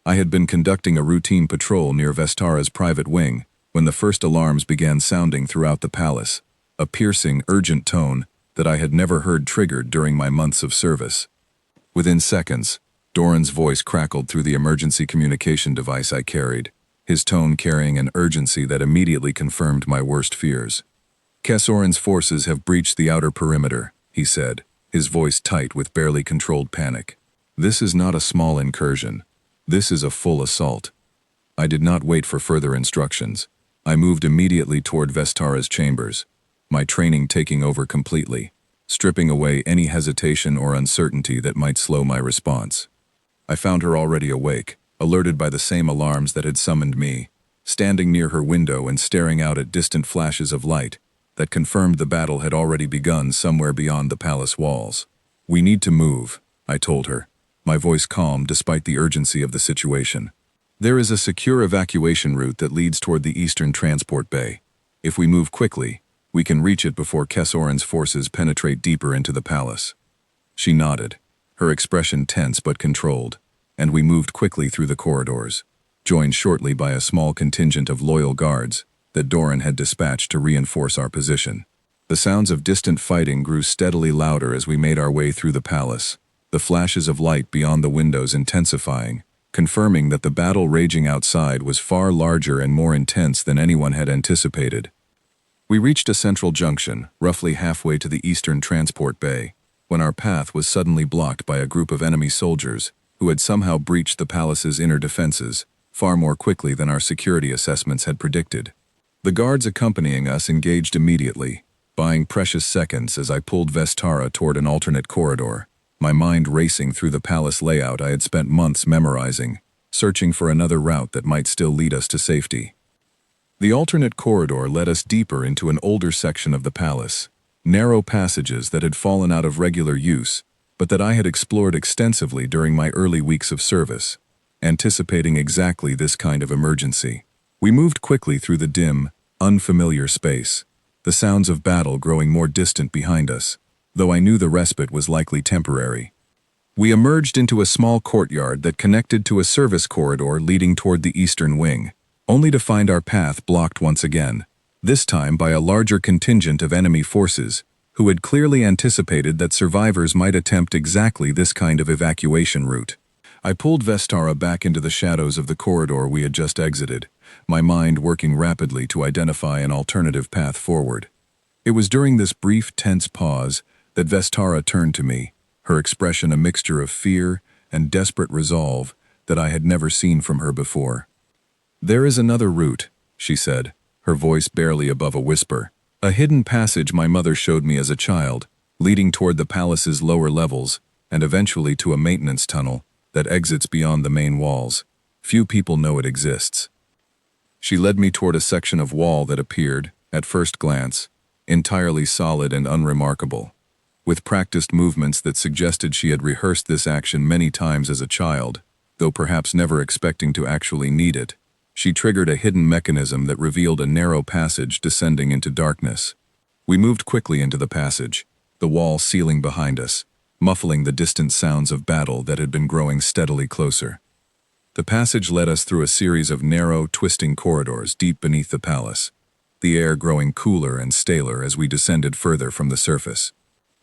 I had been conducting a routine patrol near Vestara's private wing when the first alarms began sounding throughout the palace, a piercing, urgent tone that I had never heard triggered during my months of service. Within seconds, Doran's voice crackled through the emergency communication device I carried, his tone carrying an urgency that immediately confirmed my worst fears. Kessorin's forces have breached the outer perimeter, he said, his voice tight with barely controlled panic. This is not a small incursion. This is a full assault. I did not wait for further instructions. I moved immediately toward Vestara's chambers, my training taking over completely, stripping away any hesitation or uncertainty that might slow my response. I found her already awake, alerted by the same alarms that had summoned me, standing near her window and staring out at distant flashes of light that confirmed the battle had already begun somewhere beyond the palace walls. "We need to move," I told her, my voice calm despite the urgency of the situation. "There is a secure evacuation route that leads toward the eastern transport bay. If we move quickly, we can reach it before Kessorin's forces penetrate deeper into the palace." She nodded, her expression tense but controlled, and we moved quickly through the corridors, joined shortly by a small contingent of loyal guards that Doran had dispatched to reinforce our position. The sounds of distant fighting grew steadily louder as we made our way through the palace, the flashes of light beyond the windows intensifying, confirming that the battle raging outside was far larger and more intense than anyone had anticipated. We reached a central junction, roughly halfway to the eastern transport bay, when our path was suddenly blocked by a group of enemy soldiers who had somehow breached the palace's inner defenses far more quickly than our security assessments had predicted. The guards accompanying us engaged immediately, buying precious seconds as I pulled Vestara toward an alternate corridor, my mind racing through the palace layout I had spent months memorizing, searching for another route that might still lead us to safety. The alternate corridor led us deeper into an older section of the palace, narrow passages that had fallen out of regular use, but that I had explored extensively during my early weeks of service, anticipating exactly this kind of emergency. We moved quickly through the dim, unfamiliar space, the sounds of battle growing more distant behind us, though I knew the respite was likely temporary. We emerged into a small courtyard that connected to a service corridor leading toward the eastern wing, only to find our path blocked once again, this time by a larger contingent of enemy forces, who had clearly anticipated that survivors might attempt exactly this kind of evacuation route. I pulled Vestara back into the shadows of the corridor we had just exited, my mind working rapidly to identify an alternative path forward. It was during this brief, tense pause that Vestara turned to me, her expression a mixture of fear and desperate resolve that I had never seen from her before. "There is another route," she said, her voice barely above a whisper. "A hidden passage my mother showed me as a child, leading toward the palace's lower levels, and eventually to a maintenance tunnel that exits beyond the main walls. Few people know it exists." She led me toward a section of wall that appeared, at first glance, entirely solid and unremarkable. With practiced movements that suggested she had rehearsed this action many times as a child, though perhaps never expecting to actually need it. She triggered a hidden mechanism that revealed a narrow passage descending into darkness. We moved quickly into the passage, the wall sealing behind us, muffling the distant sounds of battle that had been growing steadily closer. The passage led us through a series of narrow, twisting corridors deep beneath the palace, the air growing cooler and staler as we descended further from the surface.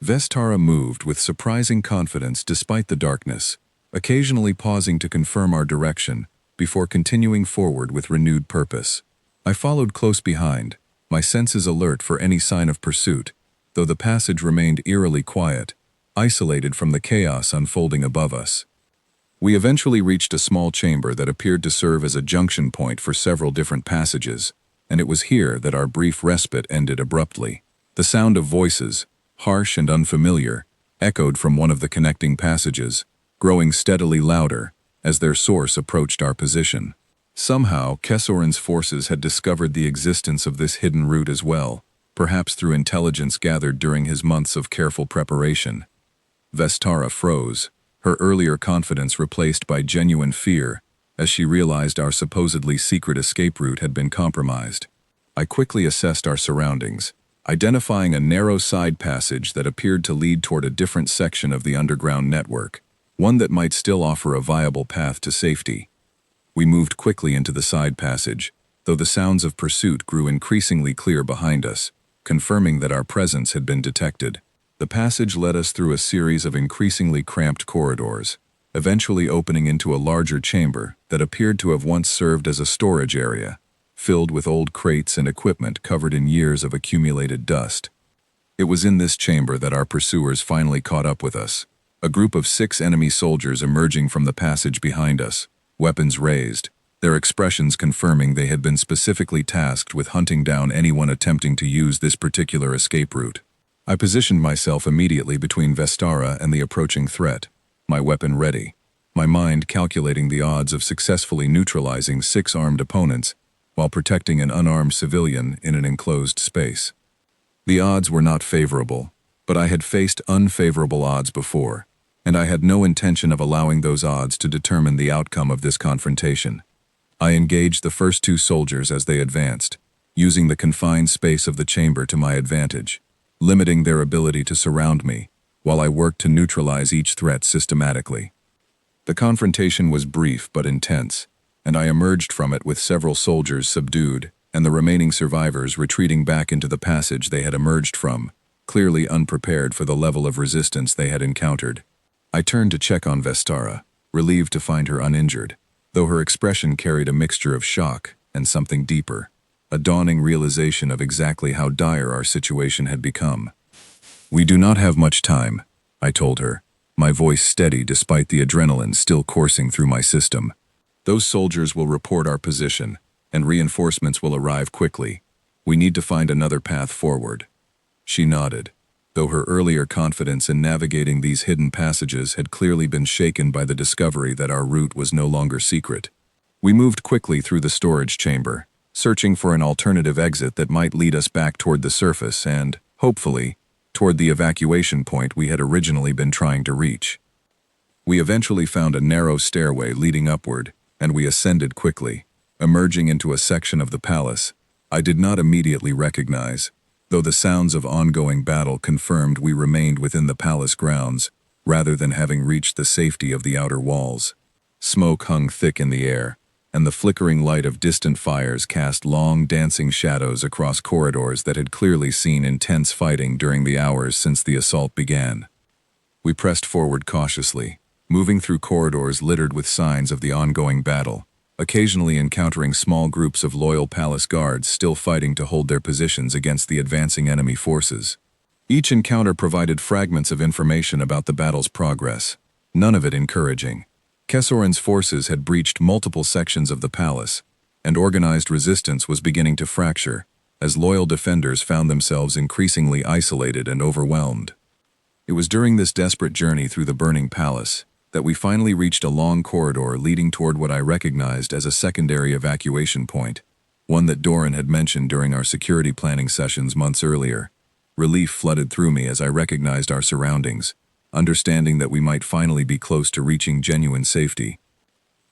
Vestara moved with surprising confidence despite the darkness, occasionally pausing to confirm our direction before continuing forward with renewed purpose. I followed close behind, my senses alert for any sign of pursuit, though the passage remained eerily quiet, isolated from the chaos unfolding above us. We eventually reached a small chamber that appeared to serve as a junction point for several different passages, and it was here that our brief respite ended abruptly. The sound of voices, harsh and unfamiliar, echoed from one of the connecting passages, growing steadily louder as their source approached our position. Somehow, Kessorin's forces had discovered the existence of this hidden route as well, perhaps through intelligence gathered during his months of careful preparation. Vestara froze, her earlier confidence replaced by genuine fear, as she realized our supposedly secret escape route had been compromised. I quickly assessed our surroundings, identifying a narrow side passage that appeared to lead toward a different section of the underground network, one that might still offer a viable path to safety. We moved quickly into the side passage, though the sounds of pursuit grew increasingly clear behind us, confirming that our presence had been detected. The passage led us through a series of increasingly cramped corridors, eventually opening into a larger chamber that appeared to have once served as a storage area, filled with old crates and equipment covered in years of accumulated dust. It was in this chamber that our pursuers finally caught up with us, a group of 6 enemy soldiers emerging from the passage behind us, weapons raised, their expressions confirming they had been specifically tasked with hunting down anyone attempting to use this particular escape route. I positioned myself immediately between Vestara and the approaching threat, my weapon ready, my mind calculating the odds of successfully neutralizing 6 armed opponents while protecting an unarmed civilian in an enclosed space. The odds were not favorable, but I had faced unfavorable odds before, and I had no intention of allowing those odds to determine the outcome of this confrontation. I engaged the first 2 soldiers as they advanced, using the confined space of the chamber to my advantage, limiting their ability to surround me, while I worked to neutralize each threat systematically. The confrontation was brief but intense, and I emerged from it with several soldiers subdued and the remaining survivors retreating back into the passage they had emerged from, clearly unprepared for the level of resistance they had encountered. I turned to check on Vestara, relieved to find her uninjured, though her expression carried a mixture of shock and something deeper, a dawning realization of exactly how dire our situation had become. "We do not have much time," I told her, my voice steady despite the adrenaline still coursing through my system. "Those soldiers will report our position, and reinforcements will arrive quickly. We need to find another path forward." She nodded, though her earlier confidence in navigating these hidden passages had clearly been shaken by the discovery that our route was no longer secret. We moved quickly through the storage chamber, searching for an alternative exit that might lead us back toward the surface and, hopefully, toward the evacuation point we had originally been trying to reach. We eventually found a narrow stairway leading upward, and we ascended quickly, emerging into a section of the palace I did not immediately recognize, though the sounds of ongoing battle confirmed we remained within the palace grounds, rather than having reached the safety of the outer walls. Smoke hung thick in the air, and the flickering light of distant fires cast long, dancing shadows across corridors that had clearly seen intense fighting during the hours since the assault began. We pressed forward cautiously, moving through corridors littered with signs of the ongoing battle, occasionally encountering small groups of loyal palace guards still fighting to hold their positions against the advancing enemy forces. Each encounter provided fragments of information about the battle's progress, none of it encouraging. Kessorin's forces had breached multiple sections of the palace, and organized resistance was beginning to fracture, as loyal defenders found themselves increasingly isolated and overwhelmed. It was during this desperate journey through the burning palace that we finally reached a long corridor leading toward what I recognized as a secondary evacuation point, one that Doran had mentioned during our security planning sessions months earlier. Relief flooded through me as I recognized our surroundings, understanding that we might finally be close to reaching genuine safety.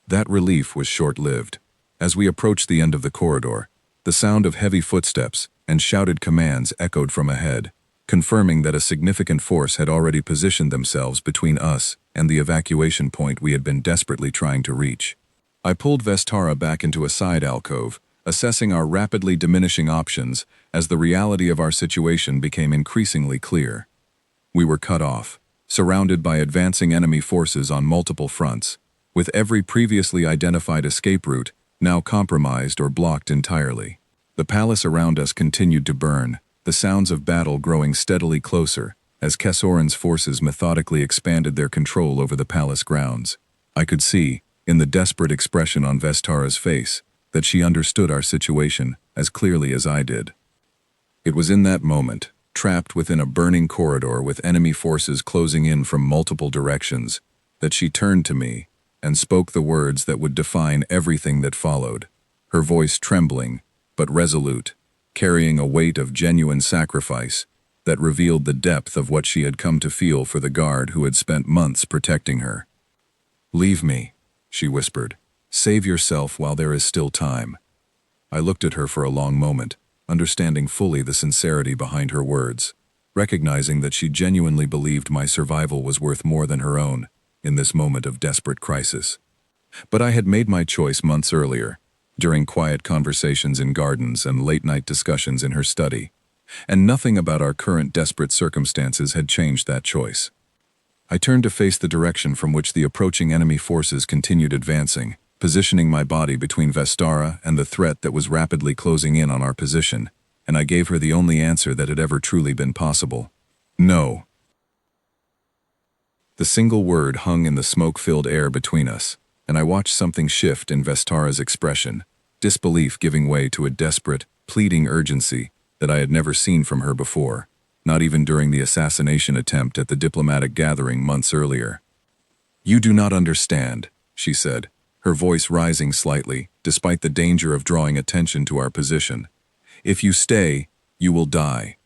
That relief was short-lived. As we approached the end of the corridor, the sound of heavy footsteps and shouted commands echoed from ahead, confirming that a significant force had already positioned themselves between us and the evacuation point we had been desperately trying to reach. I pulled Vestara back into a side alcove, assessing our rapidly diminishing options as the reality of our situation became increasingly clear. We were cut off, surrounded by advancing enemy forces on multiple fronts, with every previously identified escape route now compromised or blocked entirely. The palace around us continued to burn, the sounds of battle growing steadily closer as Kessoran's forces methodically expanded their control over the palace grounds. I could see, in the desperate expression on Vestara's face, that she understood our situation as clearly as I did. It was in that moment, trapped within a burning corridor with enemy forces closing in from multiple directions, that she turned to me and spoke the words that would define everything that followed, her voice trembling but resolute, carrying a weight of genuine sacrifice that revealed the depth of what she had come to feel for the guard who had spent months protecting her. "Leave me," she whispered. "Save yourself while there is still time." I looked at her for a long moment, understanding fully the sincerity behind her words, recognizing that she genuinely believed my survival was worth more than her own in this moment of desperate crisis. But I had made my choice months earlier, during quiet conversations in gardens and late-night discussions in her study, and nothing about our current desperate circumstances had changed that choice. I turned to face the direction from which the approaching enemy forces continued advancing, positioning my body between Vestara and the threat that was rapidly closing in on our position, and I gave her the only answer that had ever truly been possible: no. The single word hung in the smoke-filled air between us, and I watched something shift in Vestara's expression, disbelief giving way to a desperate, pleading urgency that I had never seen from her before, not even during the assassination attempt at the diplomatic gathering months earlier. "You do not understand," she said, her voice rising slightly, despite the danger of drawing attention to our position. "If you stay, you will die.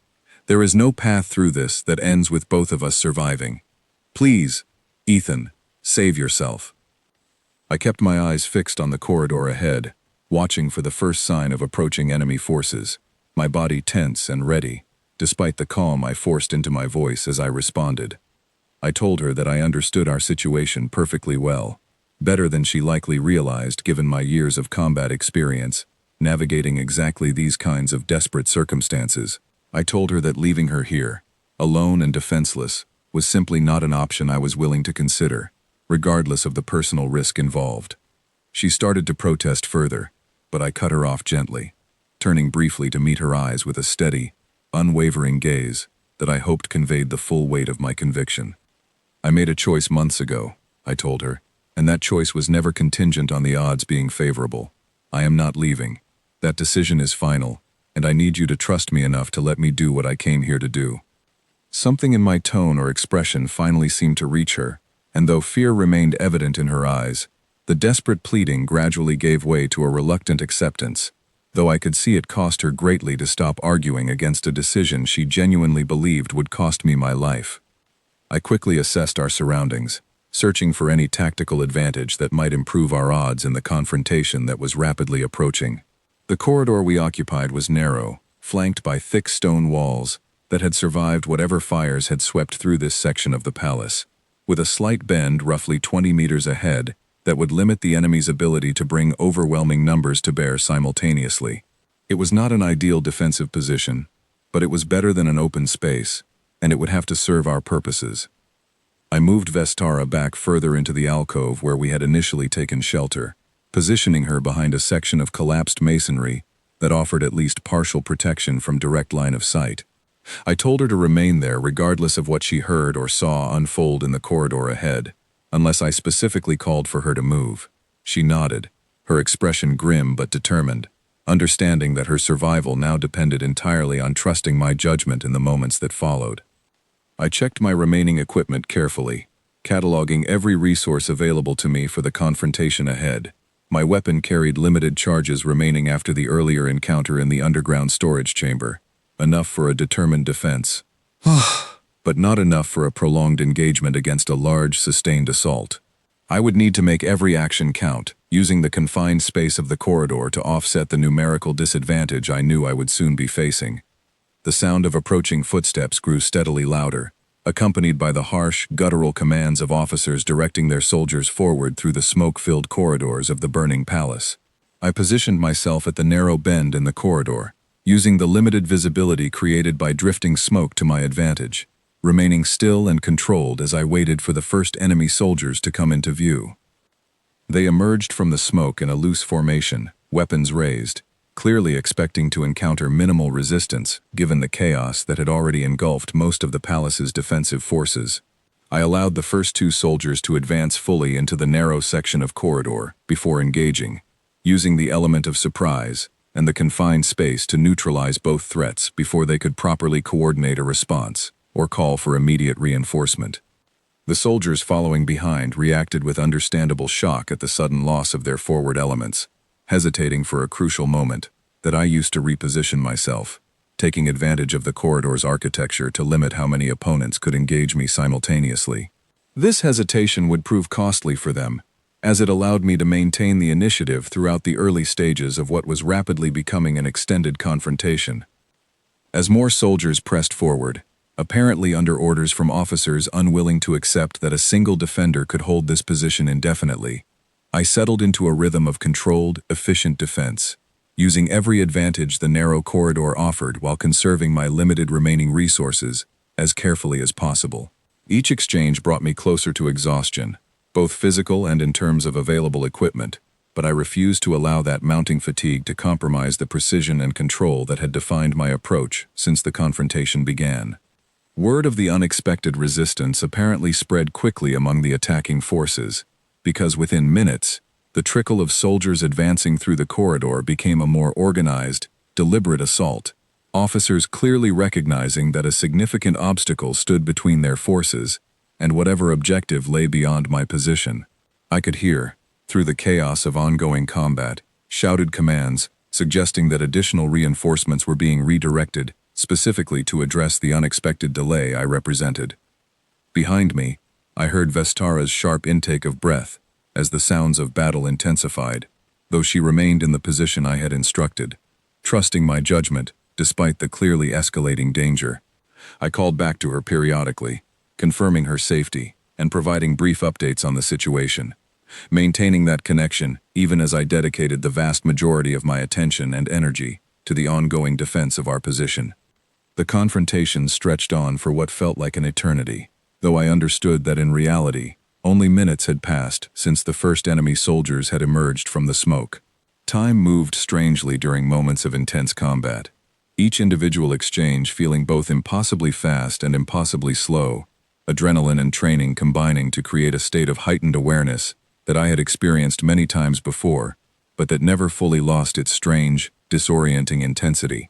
There is no path through this that ends with both of us surviving. Please, Ethan, save yourself." I kept my eyes fixed on the corridor ahead, watching for the first sign of approaching enemy forces, my body tense and ready, despite the calm I forced into my voice as I responded. I told her that I understood our situation perfectly well, better than she likely realized given my years of combat experience, navigating exactly these kinds of desperate circumstances. I told her that leaving her here, alone and defenseless, was simply not an option I was willing to consider, regardless of the personal risk involved. She started to protest further, but I cut her off gently, turning briefly to meet her eyes with a steady, unwavering gaze that I hoped conveyed the full weight of my conviction. "I made a choice months ago," I told her, "and that choice was never contingent on the odds being favorable. I am not leaving. That decision is final, and I need you to trust me enough to let me do what I came here to do." Something in my tone or expression finally seemed to reach her, and though fear remained evident in her eyes, the desperate pleading gradually gave way to a reluctant acceptance, though I could see it cost her greatly to stop arguing against a decision she genuinely believed would cost me my life. I quickly assessed our surroundings, searching for any tactical advantage that might improve our odds in the confrontation that was rapidly approaching. The corridor we occupied was narrow, flanked by thick stone walls that had survived whatever fires had swept through this section of the palace, with a slight bend roughly 20 meters ahead that would limit the enemy's ability to bring overwhelming numbers to bear simultaneously. It was not an ideal defensive position, but it was better than an open space, and it would have to serve our purposes. I moved Vestara back further into the alcove where we had initially taken shelter, positioning her behind a section of collapsed masonry that offered at least partial protection from direct line of sight. I told her to remain there regardless of what she heard or saw unfold in the corridor ahead, unless I specifically called for her to move. She nodded, her expression grim but determined, understanding that her survival now depended entirely on trusting my judgment in the moments that followed. I checked my remaining equipment carefully, cataloging every resource available to me for the confrontation ahead. My weapon carried limited charges remaining after the earlier encounter in the underground storage chamber, enough for a determined defense, but not enough for a prolonged engagement against a large, sustained assault. I would need to make every action count, using the confined space of the corridor to offset the numerical disadvantage I knew I would soon be facing. The sound of approaching footsteps grew steadily louder, accompanied by the harsh, guttural commands of officers directing their soldiers forward through the smoke-filled corridors of the burning palace. I positioned myself at the narrow bend in the corridor, using the limited visibility created by drifting smoke to my advantage, remaining still and controlled as I waited for the first enemy soldiers to come into view. They emerged from the smoke in a loose formation, weapons raised, clearly expecting to encounter minimal resistance given the chaos that had already engulfed most of the palace's defensive forces. I allowed the first two soldiers to advance fully into the narrow section of corridor before engaging, using the element of surprise and the confined space to neutralize both threats before they could properly coordinate a response or call for immediate reinforcement. The soldiers following behind reacted with understandable shock at the sudden loss of their forward elements, hesitating for a crucial moment that I used to reposition myself, taking advantage of the corridor's architecture to limit how many opponents could engage me simultaneously. This hesitation would prove costly for them, as it allowed me to maintain the initiative throughout the early stages of what was rapidly becoming an extended confrontation. As more soldiers pressed forward, apparently under orders from officers unwilling to accept that a single defender could hold this position indefinitely, I settled into a rhythm of controlled, efficient defense, using every advantage the narrow corridor offered while conserving my limited remaining resources as carefully as possible. Each exchange brought me closer to exhaustion, both physical and in terms of available equipment, but I refused to allow that mounting fatigue to compromise the precision and control that had defined my approach since the confrontation began. Word of the unexpected resistance apparently spread quickly among the attacking forces, because within minutes, the trickle of soldiers advancing through the corridor became a more organized, deliberate assault, officers clearly recognizing that a significant obstacle stood between their forces and whatever objective lay beyond my position. I could hear, through the chaos of ongoing combat, shouted commands suggesting that additional reinforcements were being redirected specifically to address the unexpected delay I represented. Behind me, I heard Vestara's sharp intake of breath as the sounds of battle intensified, though she remained in the position I had instructed, trusting my judgment despite the clearly escalating danger. I called back to her periodically, confirming her safety and providing brief updates on the situation, maintaining that connection even as I dedicated the vast majority of my attention and energy to the ongoing defense of our position. The confrontation stretched on for what felt like an eternity, though I understood that in reality, only minutes had passed since the first enemy soldiers had emerged from the smoke. Time moved strangely during moments of intense combat, each individual exchange feeling both impossibly fast and impossibly slow, adrenaline and training combining to create a state of heightened awareness that I had experienced many times before, but that never fully lost its strange, disorienting intensity.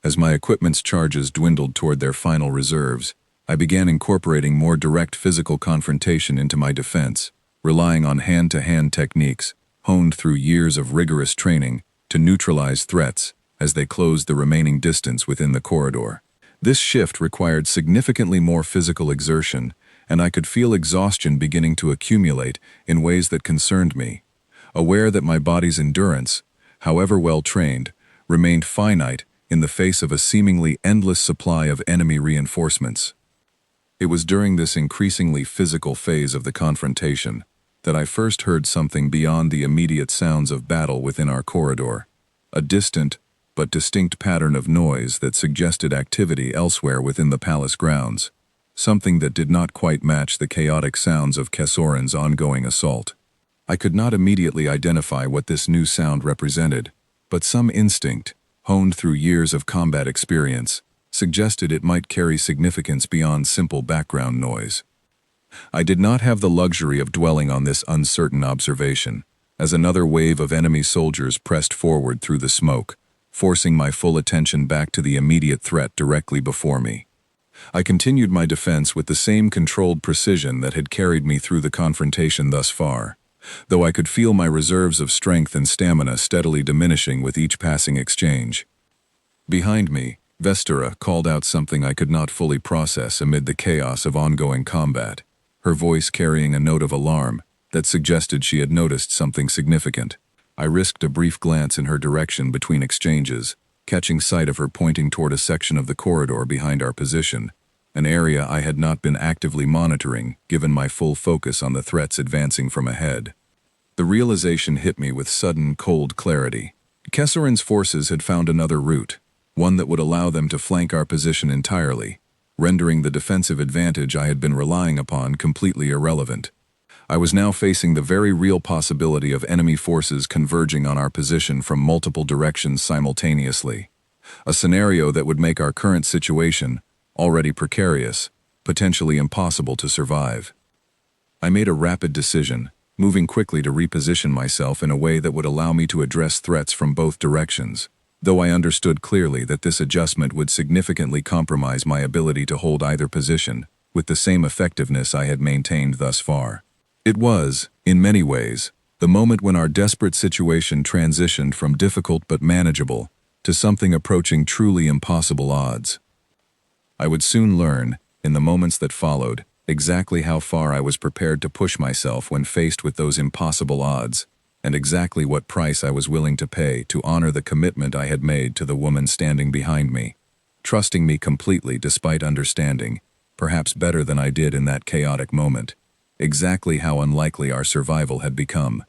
As my equipment's charges dwindled toward their final reserves, I began incorporating more direct physical confrontation into my defense, relying on hand-to-hand techniques honed through years of rigorous training to neutralize threats as they closed the remaining distance within the corridor. This shift required significantly more physical exertion, and I could feel exhaustion beginning to accumulate in ways that concerned me, aware that my body's endurance, however well trained, remained finite in the face of a seemingly endless supply of enemy reinforcements. It was during this increasingly physical phase of the confrontation that I first heard something beyond the immediate sounds of battle within our corridor, a distant but distinct pattern of noise that suggested activity elsewhere within the palace grounds, something that did not quite match the chaotic sounds of Kessorin's ongoing assault. I could not immediately identify what this new sound represented, but some instinct, honed through years of combat experience, suggested it might carry significance beyond simple background noise. I did not have the luxury of dwelling on this uncertain observation, as another wave of enemy soldiers pressed forward through the smoke, forcing my full attention back to the immediate threat directly before me. I continued my defense with the same controlled precision that had carried me through the confrontation thus far, though I could feel my reserves of strength and stamina steadily diminishing with each passing exchange. Behind me, Vestara called out something I could not fully process amid the chaos of ongoing combat, her voice carrying a note of alarm that suggested she had noticed something significant. I risked a brief glance in her direction between exchanges, catching sight of her pointing toward a section of the corridor behind our position, an area I had not been actively monitoring, given my full focus on the threats advancing from ahead. The realization hit me with sudden, cold clarity. Kesseran's forces had found another route, one that would allow them to flank our position entirely, rendering the defensive advantage I had been relying upon completely irrelevant. I was now facing the very real possibility of enemy forces converging on our position from multiple directions simultaneously, a scenario that would make our current situation, already precarious, potentially impossible to survive. I made a rapid decision, moving quickly to reposition myself in a way that would allow me to address threats from both directions, though I understood clearly that this adjustment would significantly compromise my ability to hold either position with the same effectiveness I had maintained thus far. It was, in many ways, the moment when our desperate situation transitioned from difficult but manageable to something approaching truly impossible odds. I would soon learn, in the moments that followed, exactly how far I was prepared to push myself when faced with those impossible odds, and exactly what price I was willing to pay to honor the commitment I had made to the woman standing behind me, trusting me completely despite understanding, perhaps better than I did in that chaotic moment, exactly how unlikely our survival had become.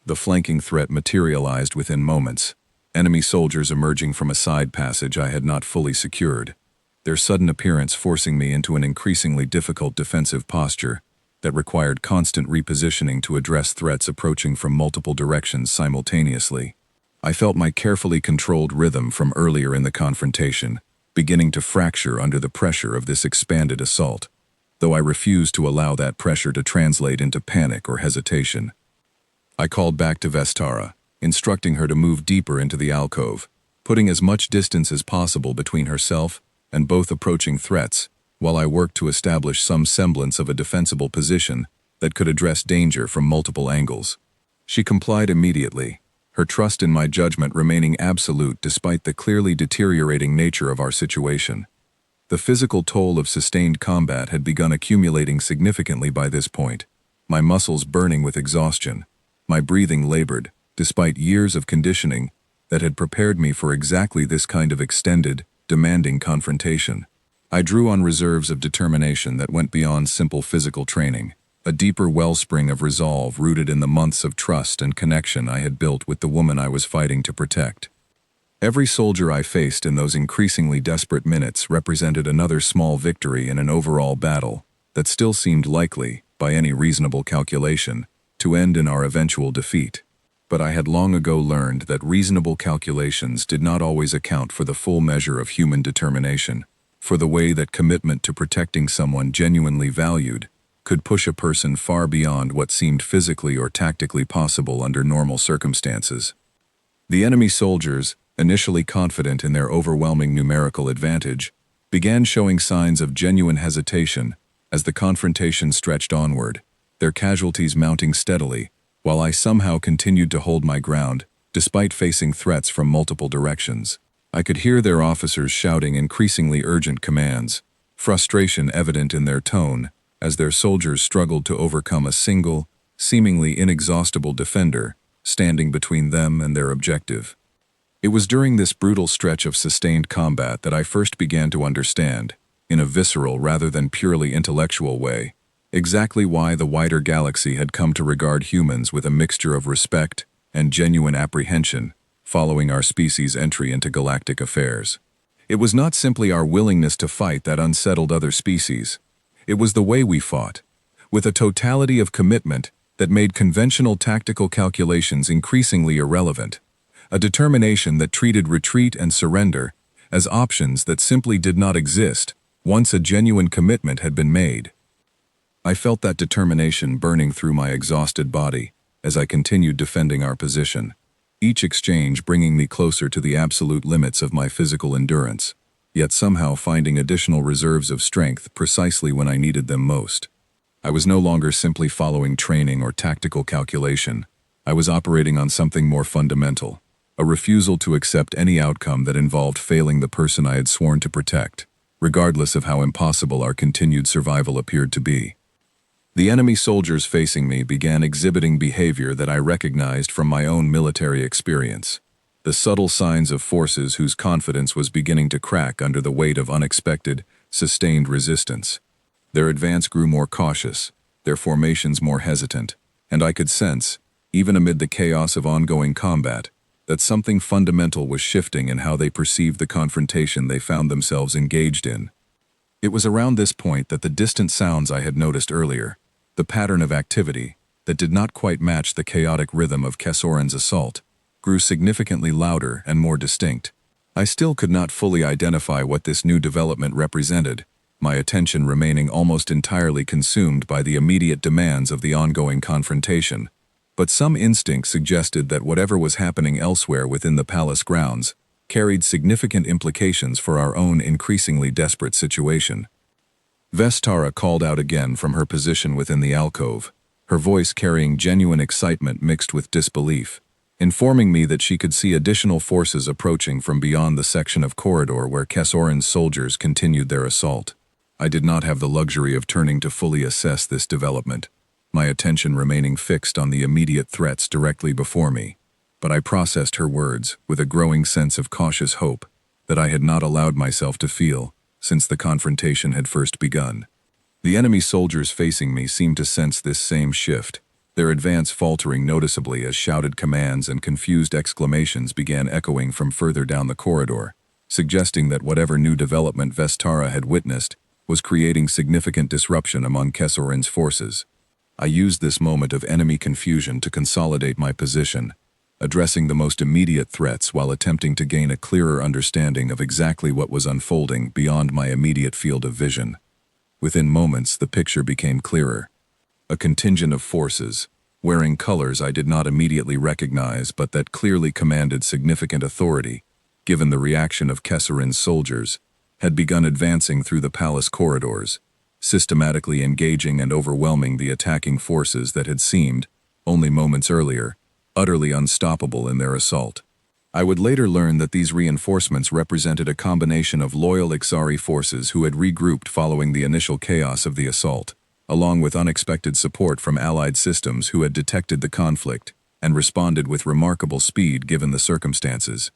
The flanking threat materialized within moments, enemy soldiers emerging from a side passage I had not fully secured, their sudden appearance forcing me into an increasingly difficult defensive posture that required constant repositioning to address threats approaching from multiple directions simultaneously. I felt my carefully controlled rhythm from earlier in the confrontation beginning to fracture under the pressure of this expanded assault, though I refused to allow that pressure to translate into panic or hesitation. I called back to Vestara, instructing her to move deeper into the alcove, putting as much distance as possible between herself and both approaching threats, while I worked to establish some semblance of a defensible position that could address danger from multiple angles. She complied immediately, her trust in my judgment remaining absolute despite the clearly deteriorating nature of our situation. The physical toll of sustained combat had begun accumulating significantly by this point, my muscles burning with exhaustion, my breathing labored, despite years of conditioning that had prepared me for exactly this kind of extended, demanding confrontation. I drew on reserves of determination that went beyond simple physical training, a deeper wellspring of resolve rooted in the months of trust and connection I had built with the woman I was fighting to protect. Every soldier I faced in those increasingly desperate minutes represented another small victory in an overall battle that still seemed likely, by any reasonable calculation, to end in our eventual defeat. But I had long ago learned that reasonable calculations did not always account for the full measure of human determination, for the way that commitment to protecting someone genuinely valued could push a person far beyond what seemed physically or tactically possible under normal circumstances. The enemy soldiers, initially confident in their overwhelming numerical advantage, began showing signs of genuine hesitation as the confrontation stretched onward, their casualties mounting steadily, while I somehow continued to hold my ground, despite facing threats from multiple directions. I could hear their officers shouting increasingly urgent commands, frustration evident in their tone as their soldiers struggled to overcome a single, seemingly inexhaustible defender standing between them and their objective. It was during this brutal stretch of sustained combat that I first began to understand, in a visceral rather than purely intellectual way, exactly why the wider galaxy had come to regard humans with a mixture of respect and genuine apprehension following our species' entry into galactic affairs. It was not simply our willingness to fight that unsettled other species. It was the way we fought, with a totality of commitment that made conventional tactical calculations increasingly irrelevant, a determination that treated retreat and surrender as options that simply did not exist once a genuine commitment had been made. I felt that determination burning through my exhausted body as I continued defending our position, each exchange bringing me closer to the absolute limits of my physical endurance, yet somehow finding additional reserves of strength precisely when I needed them most. I was no longer simply following training or tactical calculation. I was operating on something more fundamental, a refusal to accept any outcome that involved failing the person I had sworn to protect, regardless of how impossible our continued survival appeared to be. The enemy soldiers facing me began exhibiting behavior that I recognized from my own military experience. The subtle signs of forces whose confidence was beginning to crack under the weight of unexpected, sustained resistance. Their advance grew more cautious, their formations more hesitant, and I could sense, even amid the chaos of ongoing combat, that something fundamental was shifting in how they perceived the confrontation they found themselves engaged in. It was around this point that the distant sounds I had noticed earlier, the pattern of activity that did not quite match the chaotic rhythm of Kessorin's assault, grew significantly louder and more distinct. I still could not fully identify what this new development represented, my attention remaining almost entirely consumed by the immediate demands of the ongoing confrontation. But some instinct suggested that whatever was happening elsewhere within the palace grounds carried significant implications for our own increasingly desperate situation. Vestara called out again from her position within the alcove, her voice carrying genuine excitement mixed with disbelief, informing me that she could see additional forces approaching from beyond the section of corridor where Kessorin's soldiers continued their assault. I did not have the luxury of turning to fully assess this development, my attention remaining fixed on the immediate threats directly before me. But I processed her words with a growing sense of cautious hope that I had not allowed myself to feel since the confrontation had first begun. The enemy soldiers facing me seemed to sense this same shift, their advance faltering noticeably as shouted commands and confused exclamations began echoing from further down the corridor, suggesting that whatever new development Vestara had witnessed was creating significant disruption among Kessorin's forces. I used this moment of enemy confusion to consolidate my position, addressing the most immediate threats while attempting to gain a clearer understanding of exactly what was unfolding beyond my immediate field of vision. Within moments, the picture became clearer. A contingent of forces, wearing colors I did not immediately recognize but that clearly commanded significant authority, given the reaction of Kessorin's soldiers, had begun advancing through the palace corridors, systematically engaging and overwhelming the attacking forces that had seemed, only moments earlier, utterly unstoppable in their assault. I would later learn that these reinforcements represented a combination of loyal Ixari forces who had regrouped following the initial chaos of the assault, along with unexpected support from allied systems who had detected the conflict and responded with remarkable speed given the circumstances.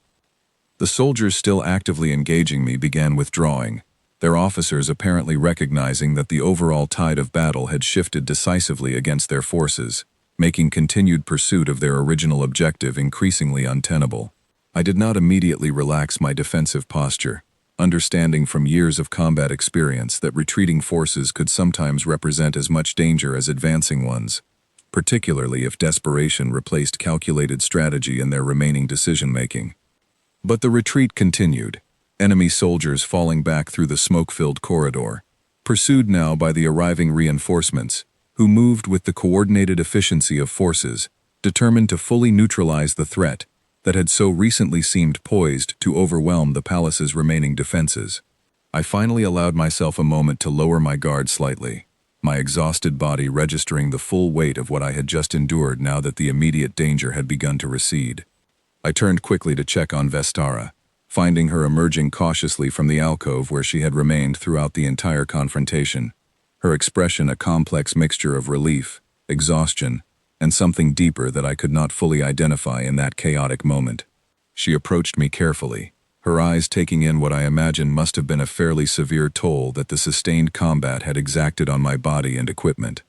The soldiers still actively engaging me began withdrawing, their officers apparently recognizing that the overall tide of battle had shifted decisively against their forces, making continued pursuit of their original objective increasingly untenable. I did not immediately relax my defensive posture, understanding from years of combat experience that retreating forces could sometimes represent as much danger as advancing ones, particularly if desperation replaced calculated strategy in their remaining decision-making. But the retreat continued, enemy soldiers falling back through the smoke-filled corridor, pursued now by the arriving reinforcements, who moved with the coordinated efficiency of forces, determined to fully neutralize the threat that had so recently seemed poised to overwhelm the palace's remaining defenses. I finally allowed myself a moment to lower my guard slightly, my exhausted body registering the full weight of what I had just endured now that the immediate danger had begun to recede. I turned quickly to check on Vestara, finding her emerging cautiously from the alcove where she had remained throughout the entire confrontation, her expression a complex mixture of relief, exhaustion, and something deeper that I could not fully identify in that chaotic moment. She approached me carefully, her eyes taking in what I imagine must have been a fairly severe toll that the sustained combat had exacted on my body and equipment.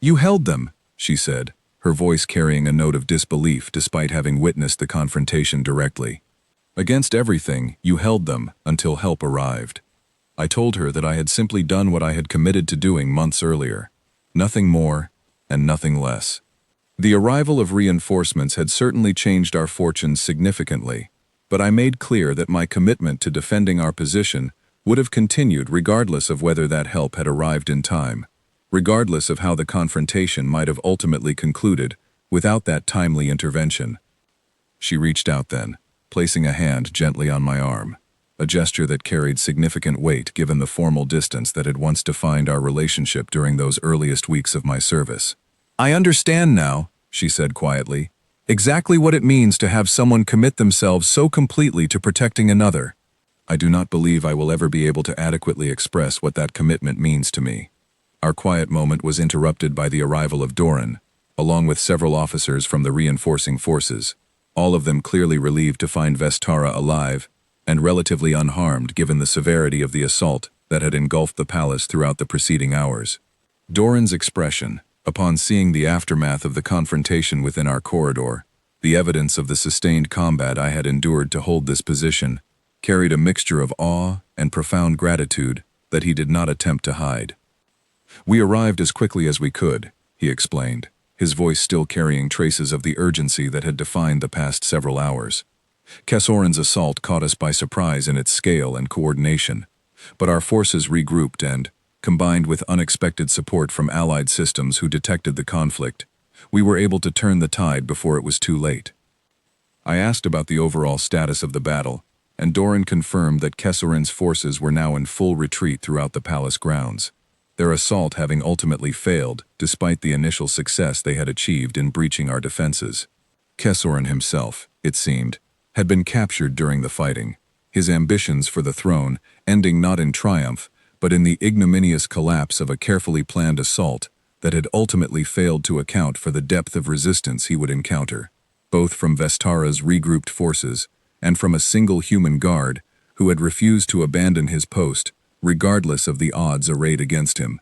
"You held them," she said, her voice carrying a note of disbelief despite having witnessed the confrontation directly. "Against everything, you held them until help arrived." I told her that I had simply done what I had committed to doing months earlier. Nothing more, and nothing less. The arrival of reinforcements had certainly changed our fortunes significantly, but I made clear that my commitment to defending our position would have continued regardless of whether that help had arrived in time, regardless of how the confrontation might have ultimately concluded without that timely intervention. She reached out then, placing a hand gently on my arm, a gesture that carried significant weight given the formal distance that had once defined our relationship during those earliest weeks of my service. "I understand now," she said quietly, "exactly what it means to have someone commit themselves so completely to protecting another. I do not believe I will ever be able to adequately express what that commitment means to me. Our quiet moment was interrupted by the arrival of Doran, along with several officers from the reinforcing forces, all of them clearly relieved to find Vestara alive and relatively unharmed given the severity of the assault that had engulfed the palace throughout the preceding hours. Doran's expression, upon seeing the aftermath of the confrontation within our corridor, the evidence of the sustained combat I had endured to hold this position, carried a mixture of awe and profound gratitude that he did not attempt to hide. "We arrived as quickly as we could," he explained, his voice still carrying traces of the urgency that had defined the past several hours. Kessoran's assault caught us by surprise in its scale and coordination, but our forces regrouped and, combined with unexpected support from allied systems who detected the conflict, we were able to turn the tide before it was too late. I asked about the overall status of the battle, and Doran confirmed that Kessoran's forces were now in full retreat throughout the palace grounds, their assault having ultimately failed despite the initial success they had achieved in breaching our defenses. Kessoran himself, it seemed, had been captured during the fighting, his ambitions for the throne ending not in triumph, but in the ignominious collapse of a carefully planned assault that had ultimately failed to account for the depth of resistance he would encounter, both from Vestara's regrouped forces and from a single human guard who had refused to abandon his post, regardless of the odds arrayed against him.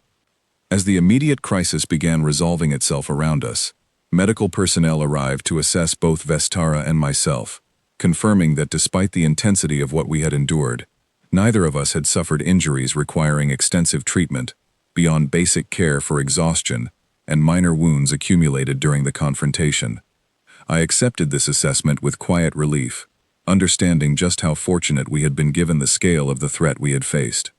As the immediate crisis began resolving itself around us, medical personnel arrived to assess both Vestara and myself, confirming that despite the intensity of what we had endured, neither of us had suffered injuries requiring extensive treatment, beyond basic care for exhaustion and minor wounds accumulated during the confrontation. I accepted this assessment with quiet relief, understanding just how fortunate we had been given the scale of the threat we had faced.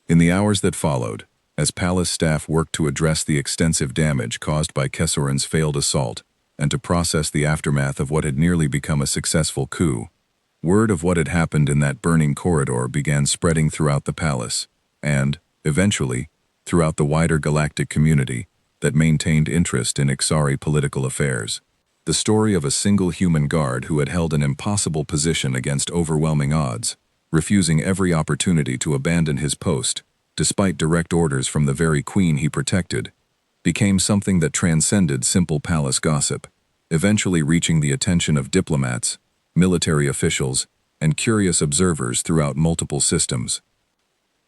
In the hours that followed, as palace staff worked to address the extensive damage caused by Kessoran's failed assault and to process the aftermath of what had nearly become a successful coup, word of what had happened in that burning corridor began spreading throughout the palace and, eventually, throughout the wider galactic community that maintained interest in Ixari political affairs. The story of a single human guard who had held an impossible position against overwhelming odds, refusing every opportunity to abandon his post, despite direct orders from the very queen he protected, became something that transcended simple palace gossip, eventually reaching the attention of diplomats, military officials, and curious observers throughout multiple systems.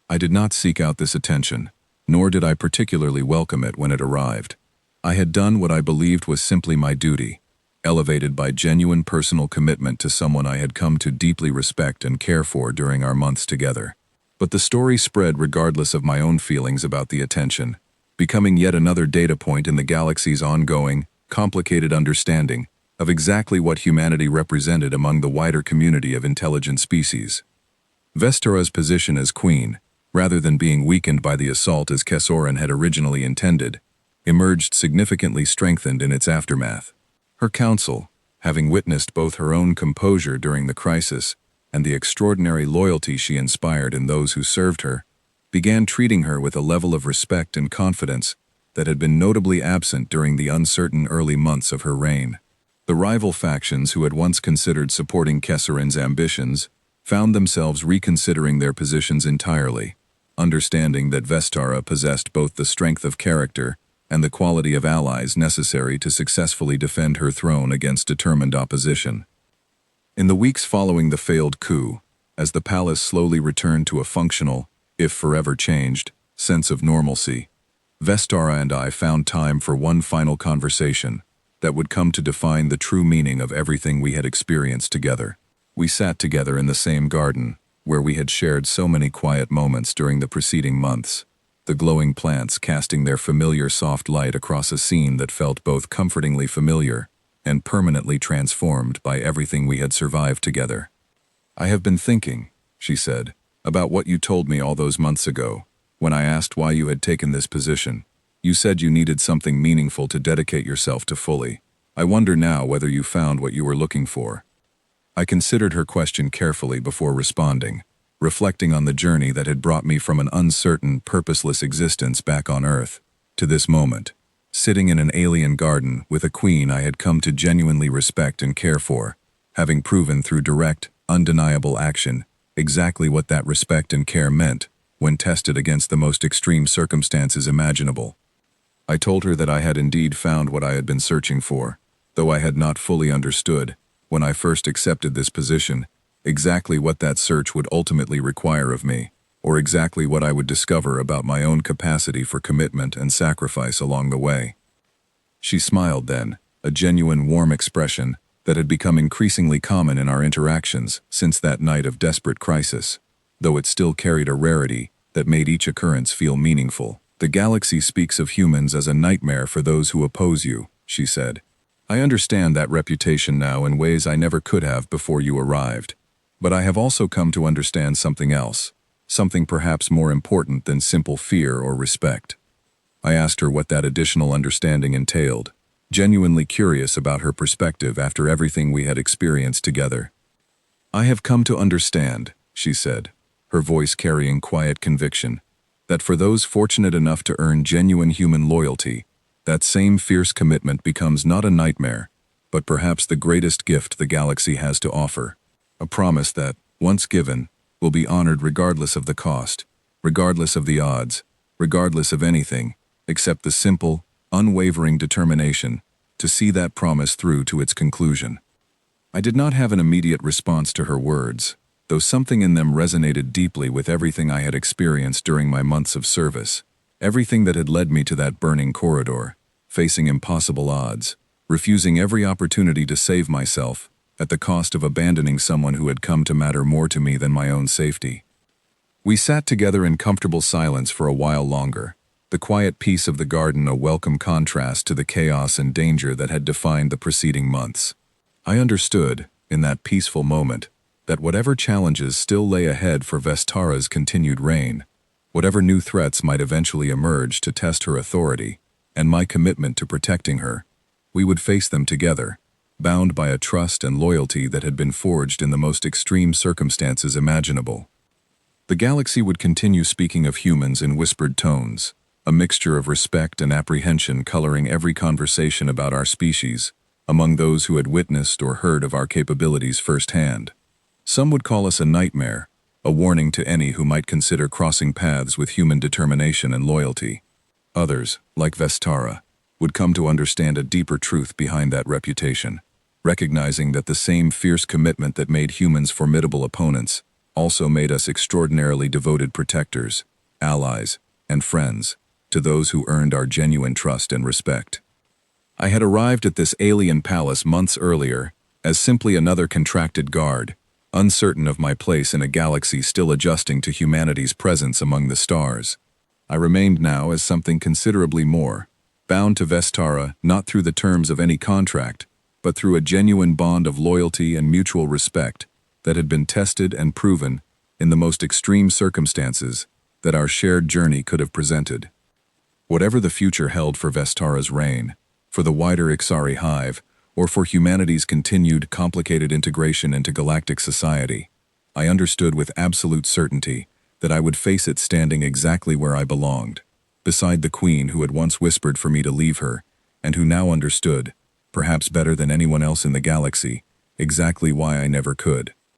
I did not seek out this attention, nor did I particularly welcome it when it arrived. I had done what I believed was simply my duty, elevated by genuine personal commitment to someone I had come to deeply respect and care for during our months together. But the story spread regardless of my own feelings about the attention, becoming yet another data point in the galaxy's ongoing, complicated understanding of exactly what humanity represented among the wider community of intelligent species. Vestara's position as queen, rather than being weakened by the assault as Kessoran had originally intended, emerged significantly strengthened in its aftermath. Her council, having witnessed both her own composure during the crisis and the extraordinary loyalty she inspired in those who served her, began treating her with a level of respect and confidence that had been notably absent during the uncertain early months of her reign. The rival factions who had once considered supporting Kessoran's ambitions found themselves reconsidering their positions entirely, understanding that Vestara possessed both the strength of character and the quality of allies necessary to successfully defend her throne against determined opposition. In the weeks following the failed coup, as the palace slowly returned to a functional, if forever changed, sense of normalcy, Vestara and I found time for one final conversation that would come to define the true meaning of everything we had experienced together. We sat together in the same garden, where we had shared so many quiet moments during the preceding months, the glowing plants casting their familiar soft light across a scene that felt both comfortingly familiar and permanently transformed by everything we had survived together. "I have been thinking," she said, "about what you told me all those months ago, when I asked why you had taken this position. You said you needed something meaningful to dedicate yourself to fully. I wonder now whether you found what you were looking for." I considered her question carefully before responding, reflecting on the journey that had brought me from an uncertain, purposeless existence back on Earth to this moment, sitting in an alien garden with a queen I had come to genuinely respect and care for, having proven through direct, undeniable action exactly what that respect and care meant when tested against the most extreme circumstances imaginable. I told her that I had indeed found what I had been searching for, though I had not fully understood, when I first accepted this position, exactly what that search would ultimately require of me, or exactly what I would discover about my own capacity for commitment and sacrifice along the way. She smiled then, a genuine warm expression that had become increasingly common in our interactions since that night of desperate crisis, though it still carried a rarity that made each occurrence feel meaningful. "The galaxy speaks of humans as a nightmare for those who oppose you," she said. "I understand that reputation now in ways I never could have before you arrived. But I have also come to understand something else, something perhaps more important than simple fear or respect." I asked her what that additional understanding entailed, genuinely curious about her perspective after everything we had experienced together. "I have come to understand," she said, her voice carrying quiet conviction, "that for those fortunate enough to earn genuine human loyalty, that same fierce commitment becomes not a nightmare, but perhaps the greatest gift the galaxy has to offer. A promise that, once given, will be honored regardless of the cost, regardless of the odds, regardless of anything, except the simple, unwavering determination to see that promise through to its conclusion." I did not have an immediate response to her words, though something in them resonated deeply with everything I had experienced during my months of service, everything that had led me to that burning corridor, facing impossible odds, refusing every opportunity to save myself, at the cost of abandoning someone who had come to matter more to me than my own safety. We sat together in comfortable silence for a while longer, the quiet peace of the garden a welcome contrast to the chaos and danger that had defined the preceding months. I understood, in that peaceful moment, that whatever challenges still lay ahead for Vestara's continued reign, whatever new threats might eventually emerge to test her authority, and my commitment to protecting her, we would face them together, bound by a trust and loyalty that had been forged in the most extreme circumstances imaginable. The galaxy would continue speaking of humans in whispered tones, a mixture of respect and apprehension coloring every conversation about our species, among those who had witnessed or heard of our capabilities firsthand. Some would call us a nightmare, a warning to any who might consider crossing paths with human determination and loyalty. Others, like Vestara, would come to understand a deeper truth behind that reputation, recognizing that the same fierce commitment that made humans formidable opponents also made us extraordinarily devoted protectors, allies, and friends to those who earned our genuine trust and respect. I had arrived at this alien palace months earlier as simply another contracted guard, uncertain of my place in a galaxy still adjusting to humanity's presence among the stars. I remained now as something considerably more, bound to Vestara not through the terms of any contract, but through a genuine bond of loyalty and mutual respect that had been tested and proven in the most extreme circumstances that our shared journey could have presented. Whatever the future held for Vestara's reign, for the wider Ixari hive, or for humanity's continued complicated integration into galactic society, I understood with absolute certainty that I would face it standing exactly where I belonged, beside the queen who had once whispered for me to leave her, and who now understood, perhaps better than anyone else in the galaxy, exactly why I never could.